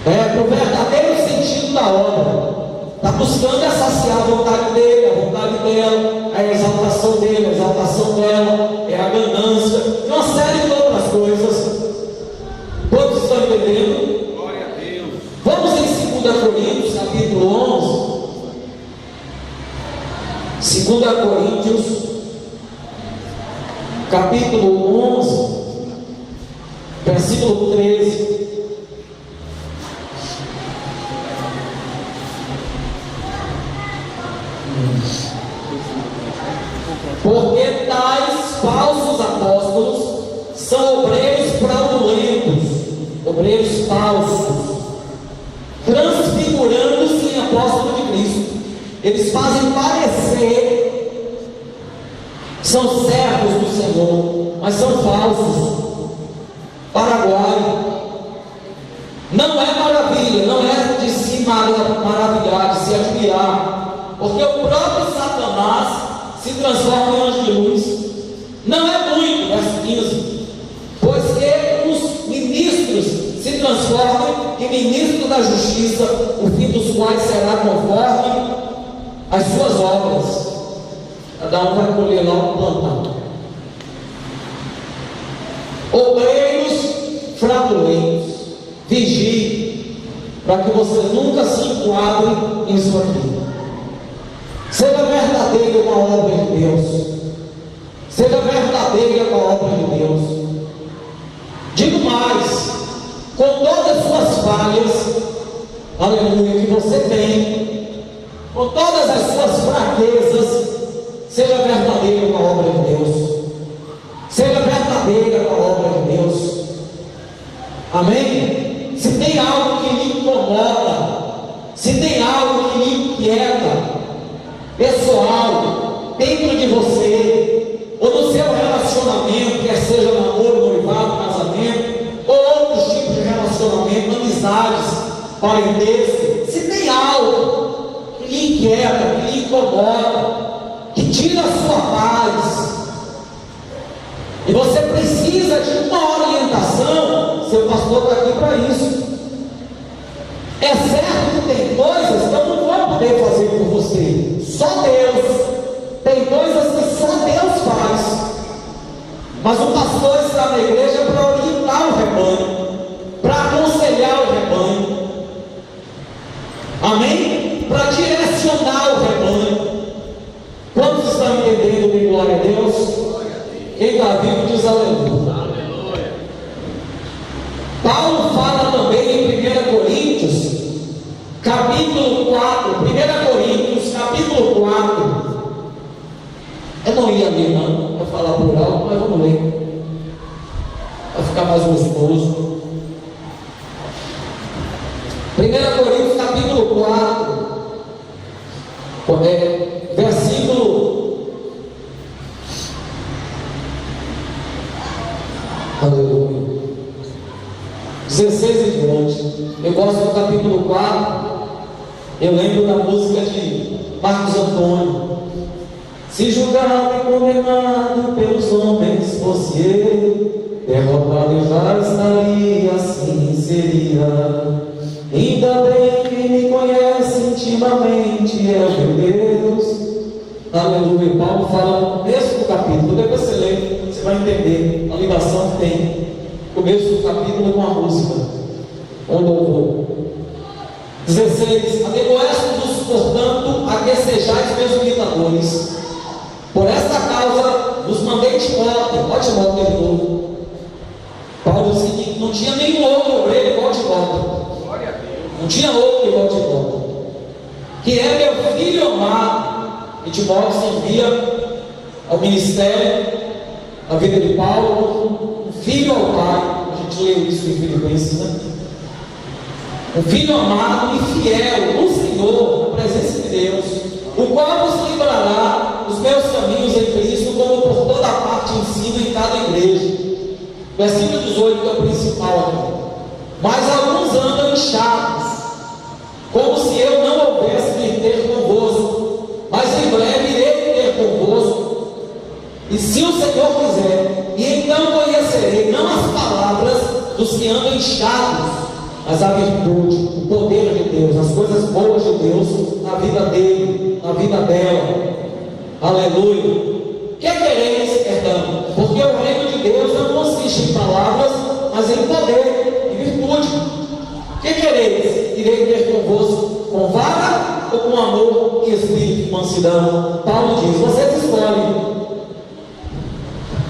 para o verdadeiro sentido da obra. Está buscando saciar a vontade dele, a vontade dela, a exaltação dele, a exaltação dela, é a ganância, e uma série de outras coisas. Todos estão entendendo? Glória a Deus. Vamos em 2 Coríntios, capítulo 11. 2 Coríntios, capítulo 11, versículo 13. Porque tais falsos apóstolos são obreiros fraudulentos, obreiros falsos, transfigurando-se em apóstolo de Cristo. Eles fazem parecer, são servos do Senhor, mas são falsos. Paraguai, não é maravilha, não é de se maravilhar, de se admirar, porque o próprio Satanás se transforma em anjo de luz. Não é muito, verso 15, pois que os ministros se transformam em ministros da justiça, o fim dos quais será conforme as suas obras. Cada um vai colher lá o plantão. Obreiros fraudulentos, vigie, para que você nunca se enquadre em sua vida. Seja verdadeiro com a obra de Deus. Seja verdadeira com a obra de Deus. Digo mais, com todas as suas falhas, aleluia, que você tem, com todas as suas fraquezas, seja verdadeiro com a obra de Deus. Seja verdadeira com a obra de Deus. Amém? Se tem algo que lhe incomoda, se tem algo que lhe inquieta, pessoal, dentro de você, parentesco, se tem algo que lhe inquieta, que lhe incomoda, que tira a sua paz, e você precisa de uma orientação, seu pastor está aqui para isso. É certo que tem coisas que eu não vou poder fazer por você, só Deus. Tem coisas que só Deus faz. Mas o pastor está na igreja para orientar o rebanho, para aconselhar o rebanho, amém? Para direcionar o rebanho. Quantos estão entendendo de glória a Deus? Quem está vivo diz aleluia. Paulo fala também em 1 Coríntios, capítulo 4, 1 Coríntios, capítulo 4. Eu não ia ler, não, vou falar por alto, mas vamos ler, vai ficar mais gostoso. 1 Coríntios, capítulo 4, versículo, aleluia, 16 e diante. Eu gosto do capítulo 4, eu lembro da música de Marcos Antônio. Se julgado e condenado pelos homens fosse ele, derrotado eu já estaria, assim seria. Ainda bem que me conhece intimamente, é o meu Deus. Aleluia. Paulo fala no começo do capítulo, depois você lê, você vai entender a ligação que tem. Começo do capítulo com a música, onde eu vou. 16. Admoestos-vos, portanto, a que sejais meus imitadores. Por esta causa vos mandei Timóteo. Olha Timóteo de novo. Paulo disse que não tinha nenhum outro obreiro igual Timóteo. Não tinha outro igual Timóteo. Que é meu filho amado. E Timóteo se envia ao ministério, a vida de Paulo, um filho ao pai. A gente leu isso em Filipenses, né? Um filho amado e fiel no Senhor, na presença de Deus, o qual vos livrará os meus caminhos em Cristo, como por toda parte ensino em cada igreja. Versículo 18 é o principal aqui. Mas alguns andam inchados, como se eu não houvesse de ter convosco, mas em breve irei ter convosco, e se o Senhor quiser, e então conhecerei não as palavras dos que andam inchados, mas a virtude, o poder de Deus, as coisas boas de Deus na vida dele, na vida dela. Aleluia. Que quereis, perdão? Porque o reino de Deus não consiste em palavras, mas em poder e virtude. Que quereis? Irei ter convosco com vara ou com amor e espírito de mansidão? Paulo diz: vocês escolhem.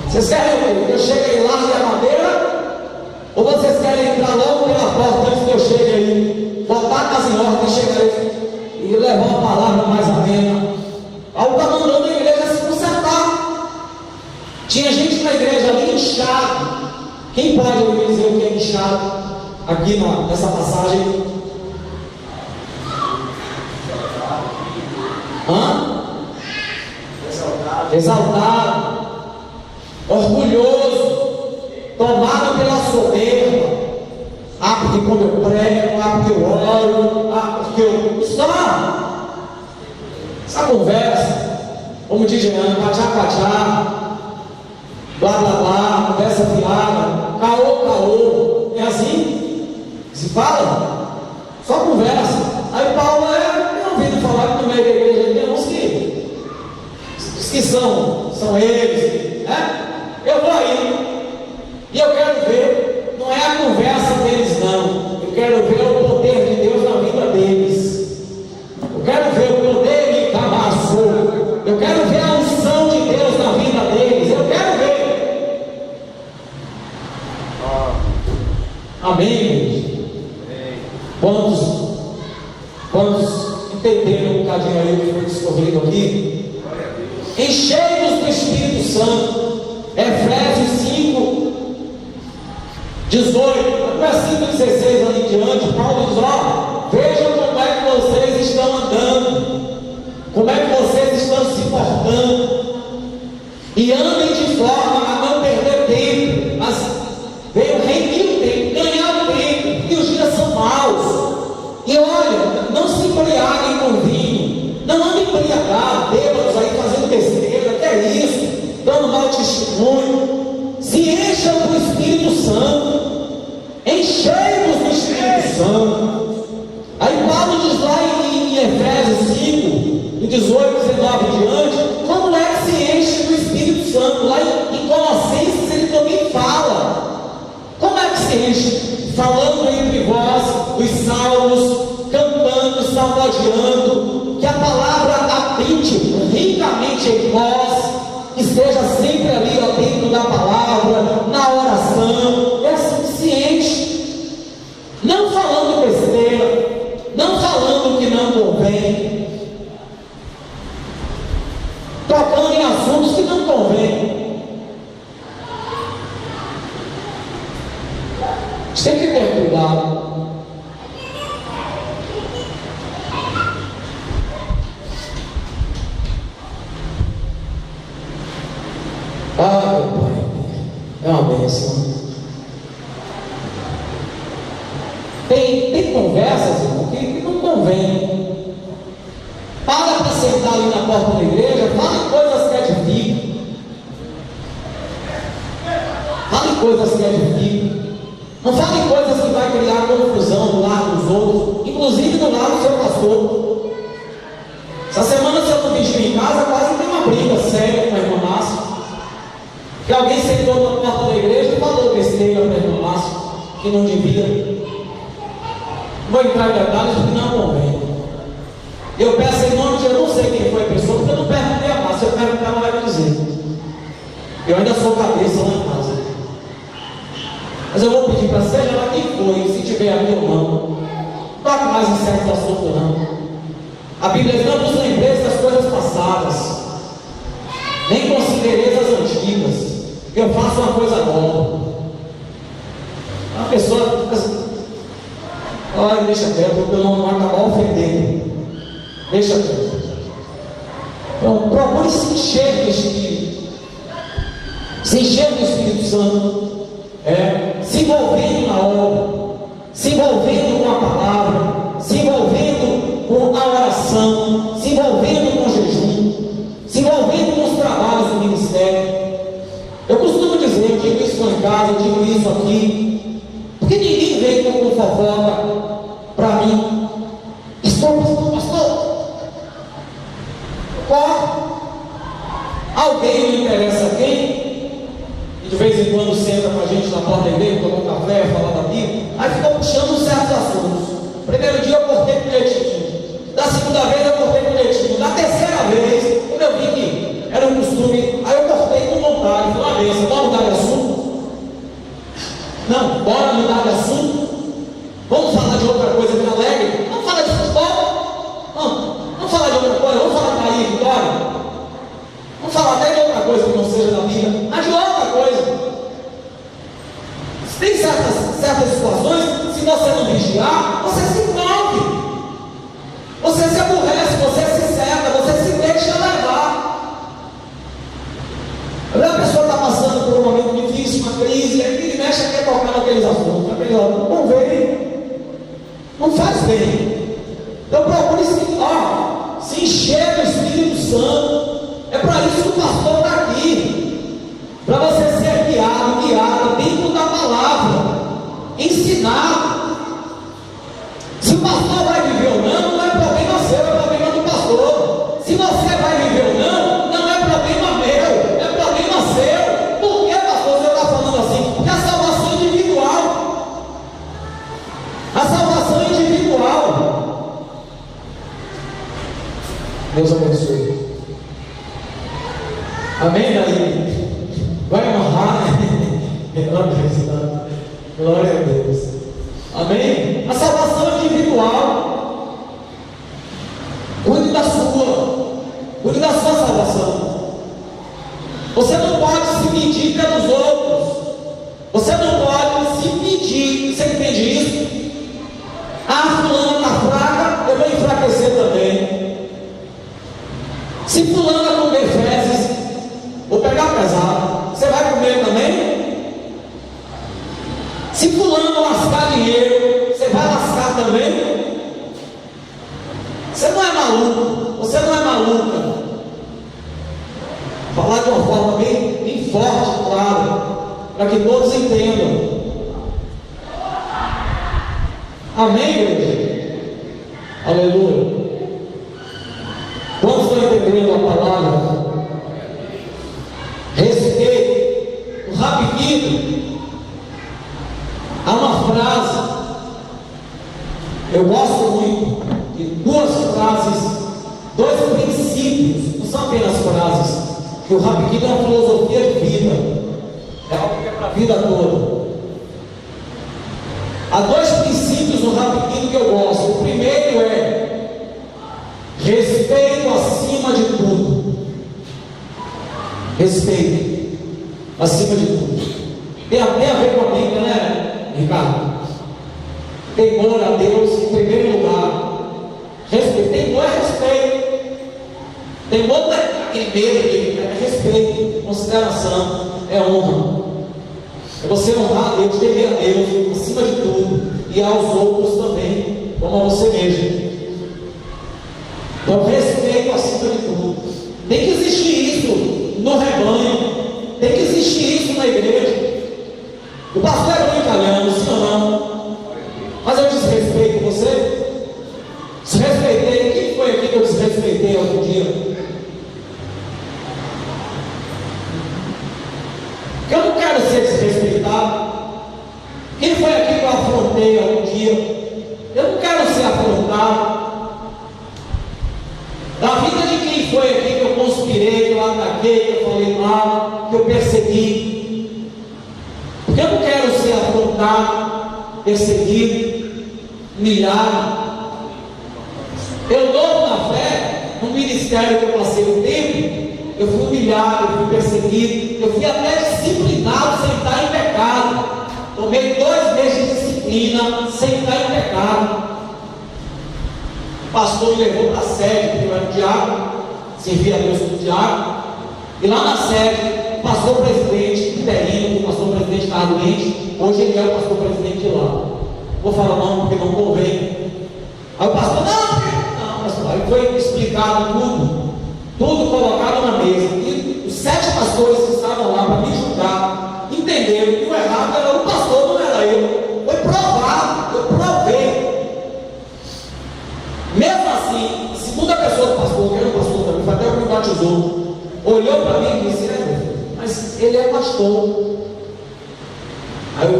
Vocês querem o quê? Que eu chegue e largue a madeira? Ou vocês querem entrar logo pela porta antes que eu chegue aí, botar a casa em ordem, chegar aí e levar uma palavra mais amena? Paulo está mandando a igreja se consertar. Tinha gente na igreja ali inchado. Quem pode me dizer o que é inchado aqui nessa passagem? Exaltado, orgulhoso, tomado pela soberba. Porque quando eu prego, porque eu oro, porque eu... Essa conversa, como diz Jean, pachá, blá blá blá, conversa fiada, caô, é assim? Se fala? Só conversa. Aí Paulo eu ouvido falar que no meio da igreja tem uns que são eles, né? Eu vou aí, e eu quero ver, não é a conversa deles não, eu quero ver o poder de Deus na vida deles, eu quero ver o poder de Camaçu, eu quero ver a unção de Deus na vida deles, eu quero ver. Amém? Quantos entenderam um bocadinho aí o que foi discorrido aqui? Encheios do Espírito Santo. Efésios 5, 18, versículo 16 ali em diante, Paulo diz: vejam como é que vocês estão andando, como é que vocês estão se portando, e andem de forma a não perder tempo, mas venham remir o tempo, ganhar o tempo, e os dias são maus. o testemunho, se encham do Espírito Santo, enchei-vos do Espírito Santo. Aí Paulo diz lá em Efésios 5, 18, 19 e diante, como é que se enche do Espírito Santo? Lá em Colossenses ele também fala. Como é que se enche? Falando entre vós os salmos, cantando, salmodiando, que a palavra habite ricamente em vós, que esteja sempre ali ó, dentro da palavra, na oração. É assim que se enche. Não falando besteira, não falando o que não convém, tocando em assuntos que não convém. Você tem que ter cuidado. Ah, meu Pai, é uma bênção. Tem conversas, irmão, que não convém. Para sentar ali na porta da igreja, fale coisas que edificam. Fale coisas que edificam. Não fale coisas que vai criar confusão do lado dos outros, inclusive do lado do seu pastor. Essa semana, se eu não vigia em casa, quase tem uma briga séria com a irmã Márcia. Que alguém sentou na porta da igreja e falou besteira para a irmã Márcia, que não devia. Vou entrar em detalhes porque não convém. Eu peço em nome de Deus, eu não sei quem foi a pessoa, porque eu não perguntei a Márcia. Se eu perguntar, ela vai me dizer. Eu ainda sou cabeça lá em casa. Mas eu vou pedir para seja lá quem foi, se tiver aqui ou não, toque mais em certo assunto não. A Bíblia diz: não vos lembreis das coisas passadas, nem considereis as antigas, que eu faço uma coisa nova. A pessoa fica assim, olha, deixa quieto, porque eu não acabar ofendendo. Deixa quieto. Então, procure se encher do Espírito, se encher do Espírito Santo. Se envolvendo na obra, se envolvendo com a palavra, se envolvendo com a oração, se envolvendo com o jejum, se envolvendo com os trabalhos do ministério. Eu costumo dizer, eu digo isso lá em casa, eu digo isso aqui, porque ninguém vem com fofoca para mim. Pastor, corre. Alguém me interessa quem? De vez em quando senta com a gente na porta da igreja, tomar um café, falar da Bíblia, aí ficou puxando certos assuntos. Primeiro dia eu cortei com leitinho, da segunda vez eu cortei com leitinho, da terceira vez, quando eu vi que era um costume, aí eu cortei com vontade, foi uma vez, bora mudar de assunto? Não, bora mudar de assunto? Vamos falar de outra coisa que alegre? Vamos falar de futebol? Vamos falar de outra coisa, vamos falar de Bahia e Vitória? Vamos falar até de outra coisa que não seja da Bíblia, mas de outra coisa. Tem certas situações, se você não vigiar, você se envolve, você se aborrece, você se seca, você se deixa levar. A pessoa está passando por um momento difícil, uma crise, aí ele mexe a quer tocar naqueles assuntos. Não vem, não faz bem. Então procure se encher do Espírito Santo. É para isso que o pastor está aqui, para você ser guiado dentro da palavra, ensinado. Se o pastor vai viver ou não, não é problema seu, é problema do pastor. Se você vai viver ou não, não é problema meu, é problema seu. Por que, pastor, você está falando assim? Porque a salvação é individual. A salvação é individual. Deus abençoe. Amém, Daí? Vai amarrar, glória a Deus. Amém? A salvação é individual. Cuide da sua salvação. Você não pode se medir pelos outros. Você não pode se medir. Você entende isso? Fulana está fraca, eu vou enfraquecer também. Se fulana comer fezes, vou pegar pesado. Você vai comer também? Se fulano lascar dinheiro, você vai lascar também? Você não é maluco, você não é maluca. Falar de uma forma bem bem forte, claro, para que todos entendam. Amém, igreja? Aleluia. Quantos estão entendendo a palavra? Respeito, rapidinho. Há uma frase, eu gosto muito de duas frases, dois princípios, não são apenas frases, que o rapidinho é uma filosofia de vida, é algo que é para a vida toda. Há dois princípios no rapidinho que eu gosto. O primeiro é respeito acima de tudo. Respeito acima de tudo. Tem até a ver com a Bíblia, né, Ricardo? Temor a Deus em primeiro lugar. Respeito. Temor é respeito. Temor não é aquele medo, é respeito, consideração, é honra. É você honrar a Deus, temer a Deus acima de tudo e aos outros também, como a você mesmo. Então, respeito acima de tudo. Tem que existir isso no rebanho, tem que existir isso na igreja. O pastor é brincalhando, sim ou não? Mas eu desrespeito você? Desrespeitei. Quem foi aqui que eu desrespeitei algum dia? Eu não quero ser desrespeitado. Quem foi aqui que eu afrontei algum dia? Eu não quero ser afrontado. Da vida de quem foi aqui que eu conspirei, que eu ataquei, que eu falei mal, que eu persegui? Porque eu não quero ser afrontado, perseguido, humilhado. Eu novo na fé, no ministério que eu passei o tempo, eu fui humilhado, eu fui perseguido, eu fui até disciplinado sem estar em pecado. Tomei 2 meses de disciplina sem estar em pecado. O pastor me levou para a sede, porque eu era diácono, servia a Deus como diácono. E lá na sede, o pastor presidente interino, o pastor presidente estava doente, hoje ele é o pastor presidente de lá. Vou falar não, porque não convém. Aí o pastor, não, pastor, aí foi explicado tudo colocado na mesa. E os 7 pastores que estavam lá para me julgar entenderam que o errado era o pastor, não era eu. Foi provado, eu provei. Mesmo assim, a segunda pessoa do pastor, que era o pastor também, foi até o que me batizou, olhou para mim e disse: mas ele é pastor. Aí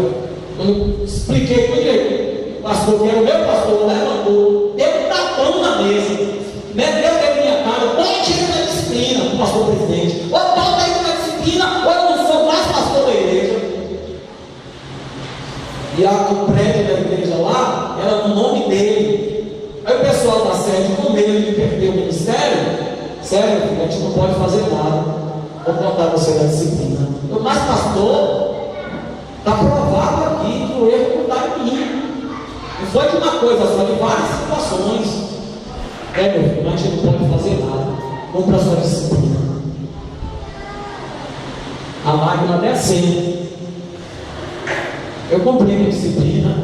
eu expliquei para ele, o pastor, que era o meu pastor, levantou, deu um tapão na mesa, meteu na minha cara: põe tiro da disciplina, o pastor presidente, ou bota aí na disciplina, ou eu não sou mais pastor da igreja. E o prédio da igreja lá era no nome dele. Aí o pessoal da sede, com medo de perder o ministério, sério, a gente não pode fazer nada, vou botar você na disciplina. Mas pastor, está provado aqui que o erro não está em mim. Não foi de uma coisa só, de várias situações. Meu filho, a gente não pode fazer nada. Vamos para a sua disciplina. A máquina descendo. Eu cumpri minha disciplina.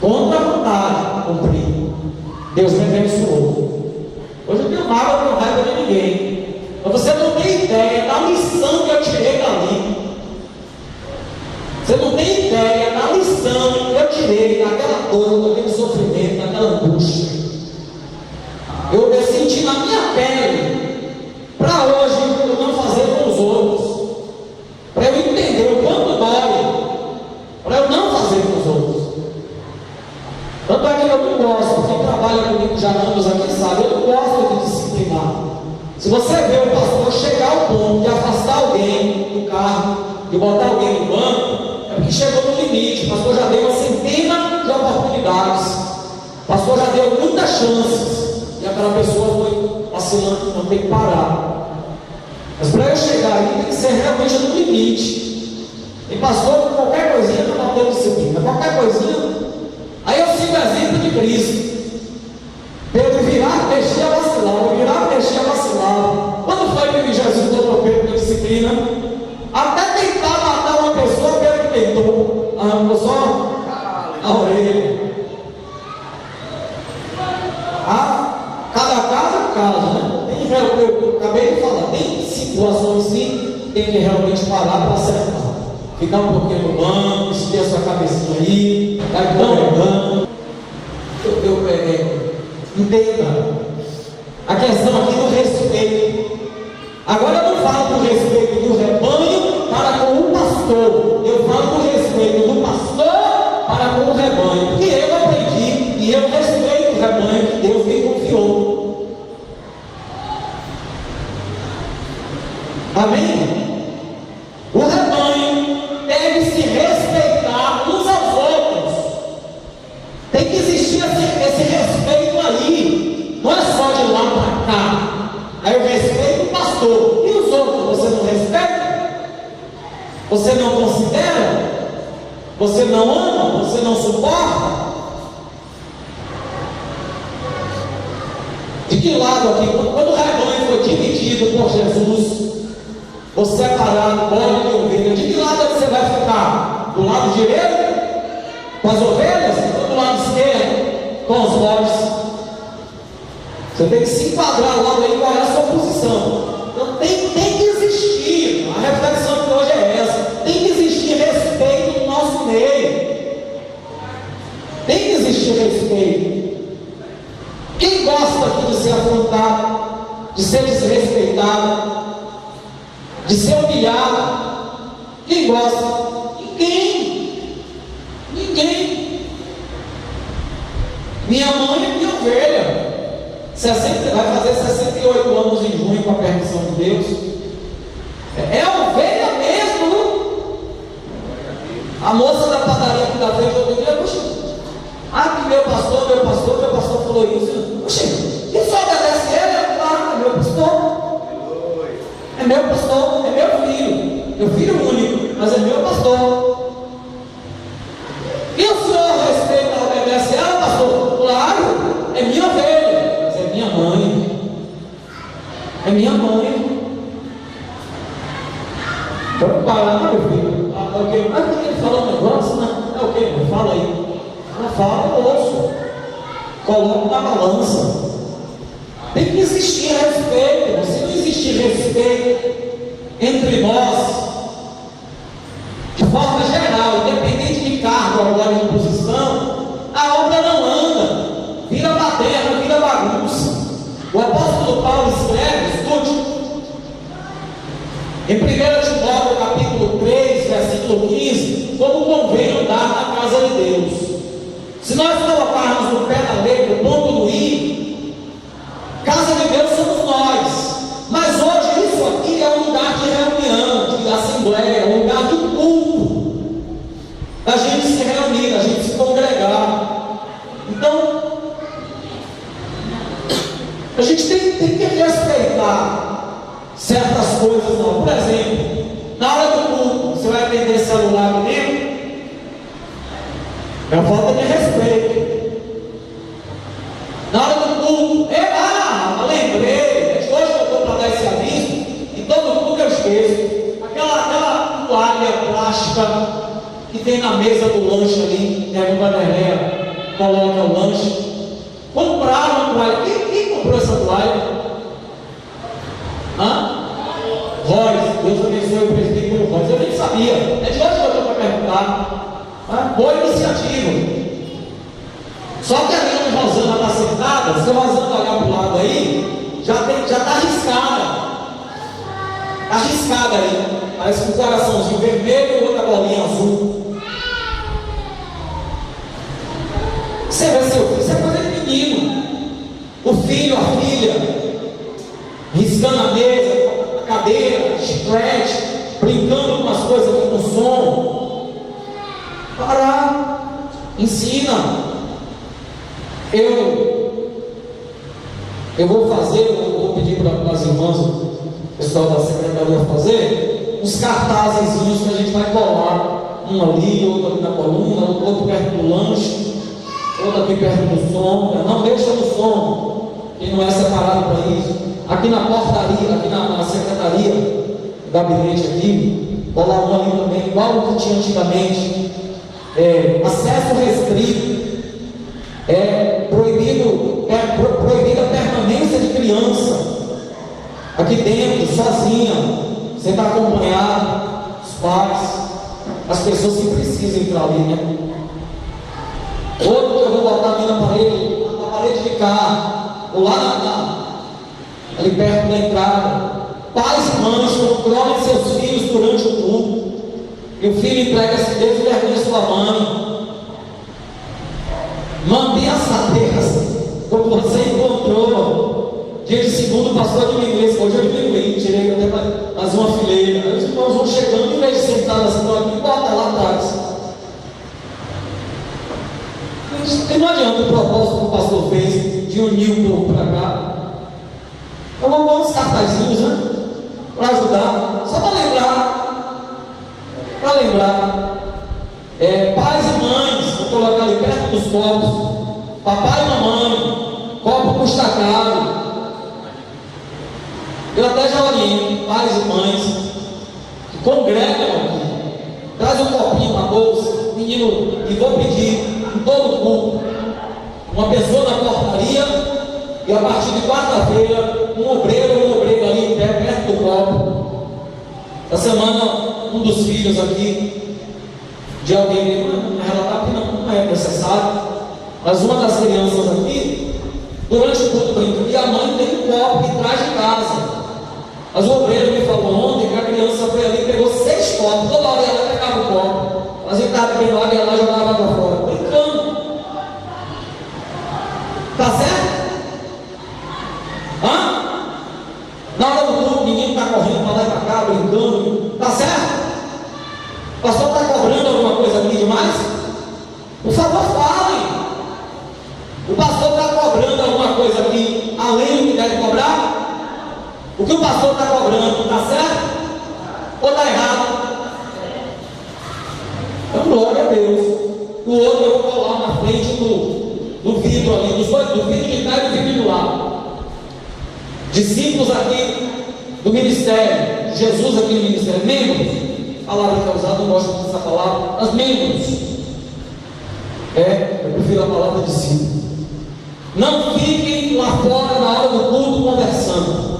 Contra a vontade, cumpri. Deus me abençoou. Hoje eu tenho mágoa, não tenho raiva de ninguém. Mas você não tem ideia da lição que eu tirei dali. Você não tem ideia da lição que eu tirei daquela dor, daquele sofrimento, daquela angústia. Eu senti na minha pele, para hoje eu não fazer com os outros, para eu entender o quanto dói, para eu não fazer com os outros. Tanto é que eu não gosto, quem trabalha comigo já anos aqui sabe, eu não gosto de disciplinar. Se você vê o pastor chegar ao ponto de afastar alguém do carro, de botar alguém no banco, é porque chegou no limite. O pastor já deu uma centena de oportunidades, o pastor já deu muitas chances, e aquela pessoa foi vacilando, não tem que parar. Mas para eu chegar aí tem que ser realmente no limite. E pastor, qualquer coisinha está faltando disciplina, qualquer coisinha. Aí eu sigo o exemplo de Cristo. Pedro virava, mexia, vacilava, virava, mexia, vacilava. Quando foi que Jesus botou Pedro na disciplina? Até tentar matar uma pessoa, Pedro tentou, arrancou só a orelha. Cada caso é um caso, né? Eu acabei de falar, tem situações sim, tem que realmente parar para acertar. Ficar um pouquinho no banco, esquecer a sua cabecinha aí, vai congregando. Entenda. A questão aqui do respeito. Agora eu não falo do respeito do rebanho para com o pastor. Eu falo do respeito do pastor para com o rebanho. Porque eu aprendi e eu respeito o rebanho que Deus me confiou. Amém? O rebanho deve se respeitar uns aos outros. Tem que existir esse respeito aí. Não é só de lá para cá. Aí eu respeito o pastor. E os outros, você não respeita? Você não considera? Você não ama? Você não suporta? De que lado aqui? Quando o rebanho foi dividido por Jesus, ou separado, bode de ovelha, de que lado você vai ficar? Do lado direito? Com as ovelhas? Ou do lado esquerdo? Com os bodes? Você tem que se enquadrar lá e qual é a sua posição. Então tem que existir. A reflexão de hoje é essa. Tem que existir respeito no nosso meio. Tem que existir respeito. Quem gosta aqui de ser afrontado, de ser desrespeitado, de ser humilhado? Quem gosta? Ninguém. Ninguém. Minha mãe é minha ovelha. Vai fazer 68 anos em junho com a permissão de Deus. É ovelha mesmo. A moça da padaria aqui da frente, eu digo, puxa, que meu pastor falou isso. Puxa, e só obedece ele? Claro, é meu pastor. É meu pastor, é meu filho. Meu filho único, mas é meu pastor. E o senhor respeita e obedece ela, pastor? Claro, é minha ovelha. Minha mãe, é minha mãe. Vamos parar, meu filho. Okay. Mas ele falou um negócio, né? É o que? Fala aí. Ela fala, eu ouço. Coloco na balança. Tem que existir respeito. Se não existir respeito entre nós, de forma geral, independente de cargo, agora de posição, a obra não anda. Vira baderna, vira bagunça. O apóstolo Paulo escreve, escute, em 1 Timóteo capítulo 3, versículo 15, como convém andar na casa de Deus. Se nós colocarmos no pé da letra o ponto do I, casa de Deus somos nós. Mas hoje isso aqui é um lugar de reunião, de assembleia, um lugar de culto, da gente se reunir, da gente se congregar. Então, a gente tem que respeitar certas coisas, não. Por exemplo, na hora do culto, você vai atender celular aqui dentro? É falta de respeito. Na hora do culto, lembrei, hoje eu estou para dar esse aviso, e todo culto eu esqueço. Aquela toalha plástica que tem na mesa do lanche ali, tem uma bandeira, coloca o lanche. Compraram uma toalha. Quem comprou essa toalha? Royce, Deus abençoe o presbítero Royce. Eu nem sabia. É de onde eu estou para perguntar. Boa iniciativa. Só que ali onde Rosana está sentada, se a Rosana olhar para o lado aí, já está arriscada. Está arriscada aí. Parece com um coraçãozinho vermelho e outra bolinha azul. Você vê seu filho, isso é coisa de menino. O filho, a filha, riscando a mesa, a cadeira, chiclete, brincando com as coisas aqui com som. Parar, ensina. Eu vou vou pedir para as irmãs, o pessoal da secretaria fazer uns cartazezinhos que a gente vai colar, um ali, outro ali na coluna, outro perto do lanche, outro aqui perto do som. Não deixa no som, que não é separado para isso. Aqui na portaria, aqui na secretaria, o gabinete aqui, colar um ali também, igual o que tinha antigamente. Acesso restrito. Proibida a permanência de criança aqui dentro, sozinha. Você tentar acompanhar os pais, as pessoas que precisam entrar ali, né? Outro que eu vou botar ali na parede de cá, ou lá ali perto da entrada. Pais e mães controlem seus filhos durante o culto. E o filho entrega-se Deus e vergonha sua mãe. Mantenha as como você encontrou. Dia de segundo, o pastor diminuiu. Hoje eu diminuí, tirei até mais uma fileira. Aí os irmãos vão chegando, em vez de sentar assim, aqui, bota lá atrás. E não adianta o propósito que o pastor fez de unir o povo para cá. Eu vou pôr uns cartazinhos, né? Para ajudar, só para lembrar. Pais e mães, vou colocar ali perto dos copos. Papai e mamãe, copo custa caro. Eu até já oriento pais e mães que congregam aqui. Traz um copinho na bolsa, menino, e vou pedir em todo culto uma pessoa na portaria, e a partir de quarta-feira um obreiro ali em pé, perto do copo. Essa semana um dos filhos aqui de alguém me relatar que não é necessário, mas uma das crianças aqui durante o culto brincando, e a mãe tem um copo que traz de casa. Mas o obreiro me falou ontem que a criança foi ali e pegou 6 copos, toda hora ela pegava o copo, mas ele estava bebendo água e ela jogava para fora, brincando. Tá certo? Na hora do culto, o menino está correndo para lá e para cá, brincando. Tá certo? O pastor está cobrando alguma coisa aqui demais? Por favor, falem. O pastor está cobrando alguma coisa aqui além do que deve cobrar? O que o pastor está cobrando, está certo? Ou está errado? Então, glória a Deus. O outro eu vou colar na frente do vidro ali, do vidro de cá e do vidro do lado. Discípulos aqui do ministério, Jesus aqui no ministério, membros, a palavra que é usada, não gosto dessa palavra, mas membros. Eu prefiro a palavra discípulo. Não fiquem lá fora na hora do culto conversando.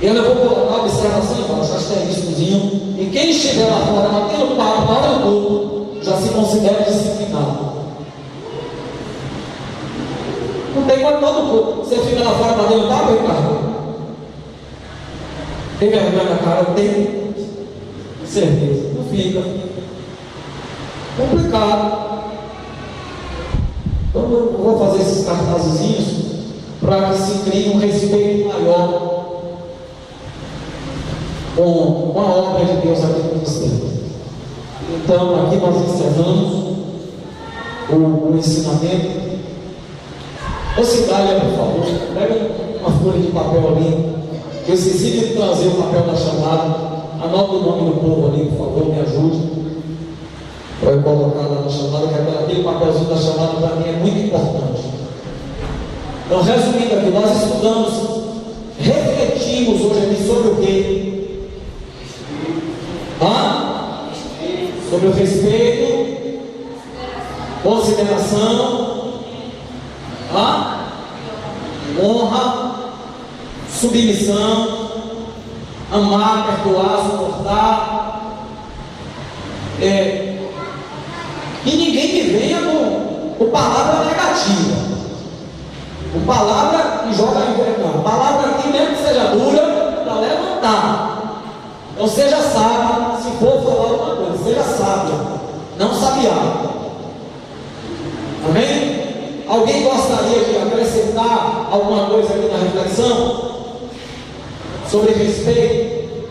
Eu vou colocar a observação embaixo, asteriscozinho, e quem estiver lá fora batendo papo na hora do culto, já se considera disciplinado. Não tem como todo culto. Você fica lá fora batendo papo, Ricardo? Tem vergonha na cara? Eu tenho certeza. Não fica. Complicado. Então eu vou fazer esses cartazezinhos para que se crie um respeito maior com a obra de Deus aqui com você. Então aqui nós encerramos o ensinamento. Cidade, por favor, pega uma folha de papel ali. Eu esqueci de trazer o papel da chamada. Anota o nome do povo ali, por favor, me ajude. Para colocar lá na chamada, que aquele papelzinho da chamada para mim é muito importante. Então, resumindo aqui, nós estudamos, refletimos hoje aqui sobre o quê? Sobre o respeito, consideração, honra, submissão, amar, perdoar, suportar. E ninguém que venha com palavra negativa, com palavra que joga em vergonha, palavra que mesmo que seja dura, para levantar. Então seja sábio, se for falar alguma coisa, seja sábio, não sabiá. Amém? Alguém gostaria de acrescentar alguma coisa aqui na reflexão? Sobre respeito?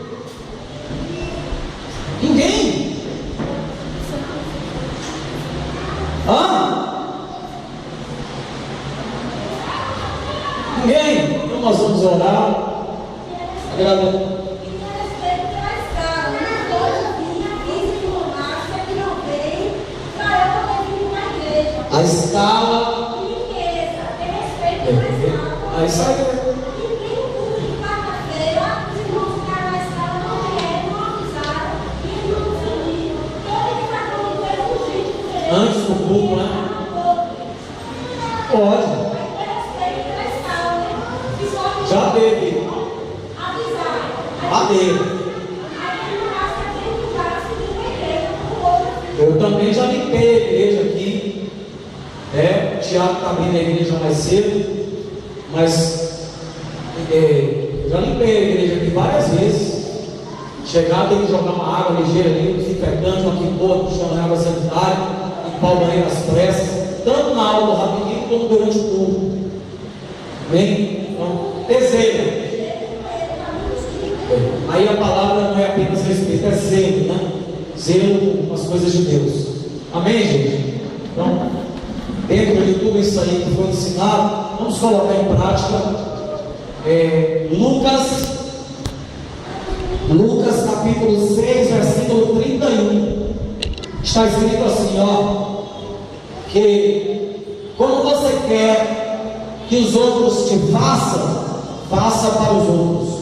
Ninguém? Ninguém? Então nós vamos orar. Agradeço. A escala. Aí sai. Madeira. Eu também já limpei a igreja aqui. Tiago está abrindo a igreja mais cedo. Mas eu já limpei a igreja aqui várias vezes. Chegar, tem que jogar uma água ligeira ali, desinfetante, uma que boa, puxando água sanitária, limpar o banheiro às pressas, tanto na aula rapidinho como durante o culto. Bem? Então, desejo. Aí a palavra não é apenas respeito, é zelo, né? Zelo com as coisas de Deus. Amém, gente? Então, dentro de tudo isso aí que foi ensinado, vamos colocar em prática. Lucas capítulo 6, versículo 31. Está escrito assim, que como você quer que os outros te façam, faça para os outros.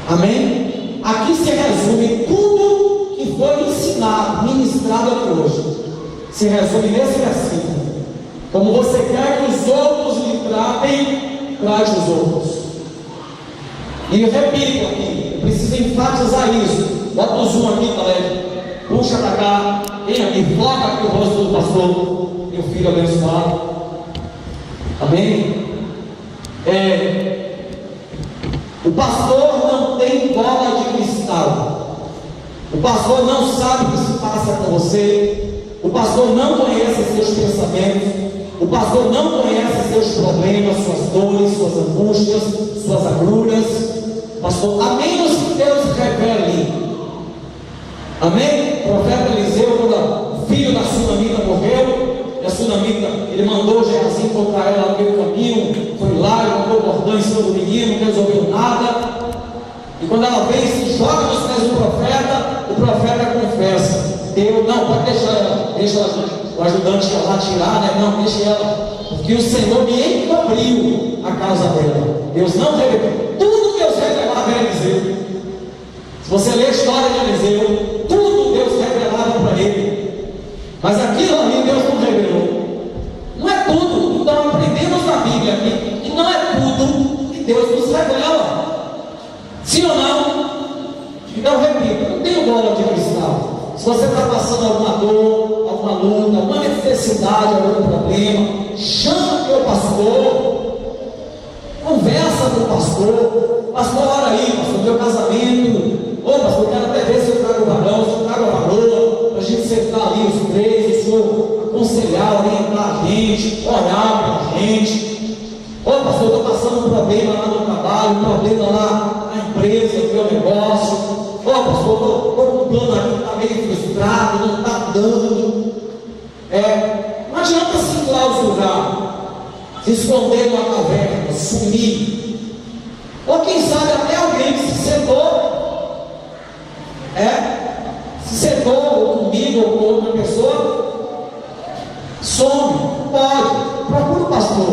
Amém? Aqui se resume tudo que foi ensinado, ministrado aqui hoje. Se resume nesse versículo. Como você quer que os outros lhe tratem, trate os outros. E eu repito aqui, eu preciso enfatizar isso. Bota o zoom aqui, galera. Puxa para cá, vem aqui, foca aqui o rosto do pastor, meu filho abençoado. Amém? O pastor não tem bola de cristal. O pastor não sabe o que se passa com você. O pastor não conhece seus pensamentos. O pastor não conhece seus problemas, suas dores, suas angústias, suas agrulhas. Pastor, a menos que Deus revele. Amém? O profeta Eliseu, quando o filho da sunamita morreu, e a sunamita, ele mandou Geazi encontrar ela no meio do caminho, foi lá e mandou o bordão em cima do menino, não resolveu nada. E quando ela vem, se joga nos pés do profeta, o profeta confessa: Deus, não, pode deixa o ajudante lá tirar, né? Não, deixa ela, porque o Senhor me encobriu a causa dela. Deus não revelou. Tudo Deus revelava a Eliseu. Se você ler a história de Eliseu, tudo Deus revelava para ele. Mas aquilo ali Deus não revelou. Não é tudo. Então aprendemos na Bíblia aqui que não é tudo que Deus nos revela. Sim ou não? Então repito, eu não tenho bola de cristal. Se você está passando alguma dor, alguma luta, alguma necessidade, algum problema, chama o teu pastor. Conversa com o pastor. Pastor, olha aí, pastor, meu casamento. Ô pastor, quero até ver se eu trago o varão, se eu trago a varoa, para a gente sentar ali os três, o senhor aconselhar, orientar a gente, orar para a gente. Ô pastor, eu estou passando um problema lá no trabalho, um problema lá na empresa, no meu negócio. Ô pastor, estou com um plano aqui que está meio frustrado, não está dando. Não adianta se enclausurar, se esconder numa caverna, sumir. Ou quem sabe até alguém que se sentou. Se sentou comigo ou com outra pessoa, some, pode, procura o pastor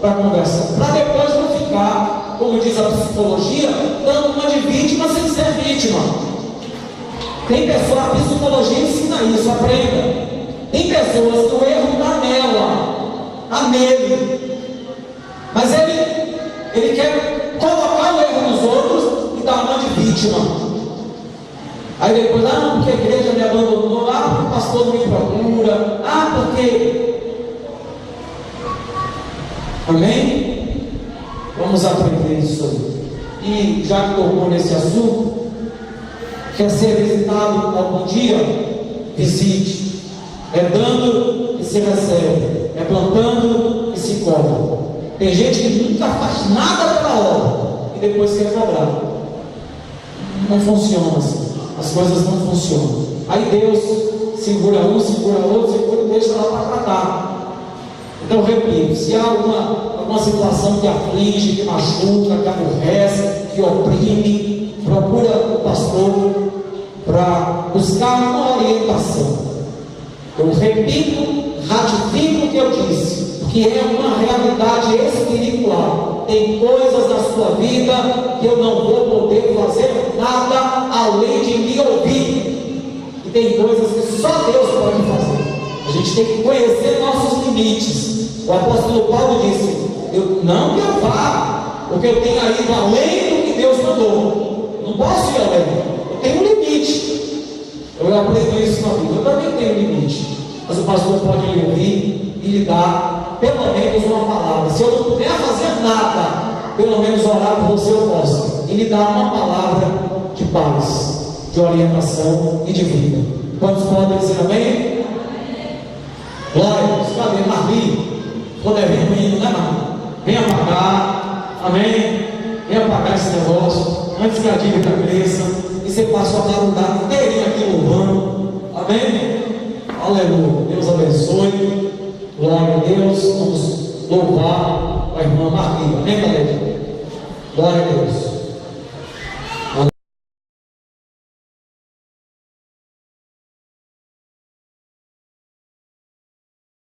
para conversar, para depois não ficar, como diz a psicologia, dando uma de vítima sem ser vítima. Tem pessoa, a psicologia ensina isso, aprenda. Tem pessoas que o erro está nela, está nele, mas ele quer colocar o erro nos outros e dar uma de vítima. Aí depois, porque a igreja me abandonou, porque o pastor não me procura, porque... Amém? Vamos aprender isso aí. E já que tocou nesse assunto, quer ser visitado algum dia? Visite. É dando que se recebe, é plantando que se colhe. Tem gente que nunca faz nada pela obra e depois quer cobrar. Não funciona assim. As coisas não funcionam. Aí Deus segura um, segura outro, segura e deixa lá para tratar. Então repito, se há alguma situação que aflige, que machuca, que aborrece, que oprime, procura o pastor para buscar uma orientação. Eu repito, ratifico o que eu disse, que é uma realidade espiritual. Tem coisas na sua vida que eu não vou poder fazer nada além de me ouvir. E tem coisas que só Deus pode fazer. A gente tem que conhecer nossos limites. O apóstolo Paulo disse: não que eu vá, porque eu tenho ido além do que Deus mandou. assim, olha, eu tenho um limite. Eu aprendi isso na vida, eu também tenho um limite. Mas o pastor pode lhe ouvir e lhe dar pelo menos uma palavra. Se eu não puder fazer nada, pelo menos orar por você eu posso. E lhe dar uma palavra de paz, de orientação e de vida. Quantos podem dizer amém? Glória a Deus. Cadê Marli? Estou devendo indo, né, Marli? Venha pagar, amém? Venha pagar esse negócio antes que a dívida cresça e você passa a madrugada inteirinha aqui louvando, amém? Aleluia, Deus abençoe, glória a Deus. Vamos louvar a irmã Marli, amém, galera? Glória a Deus.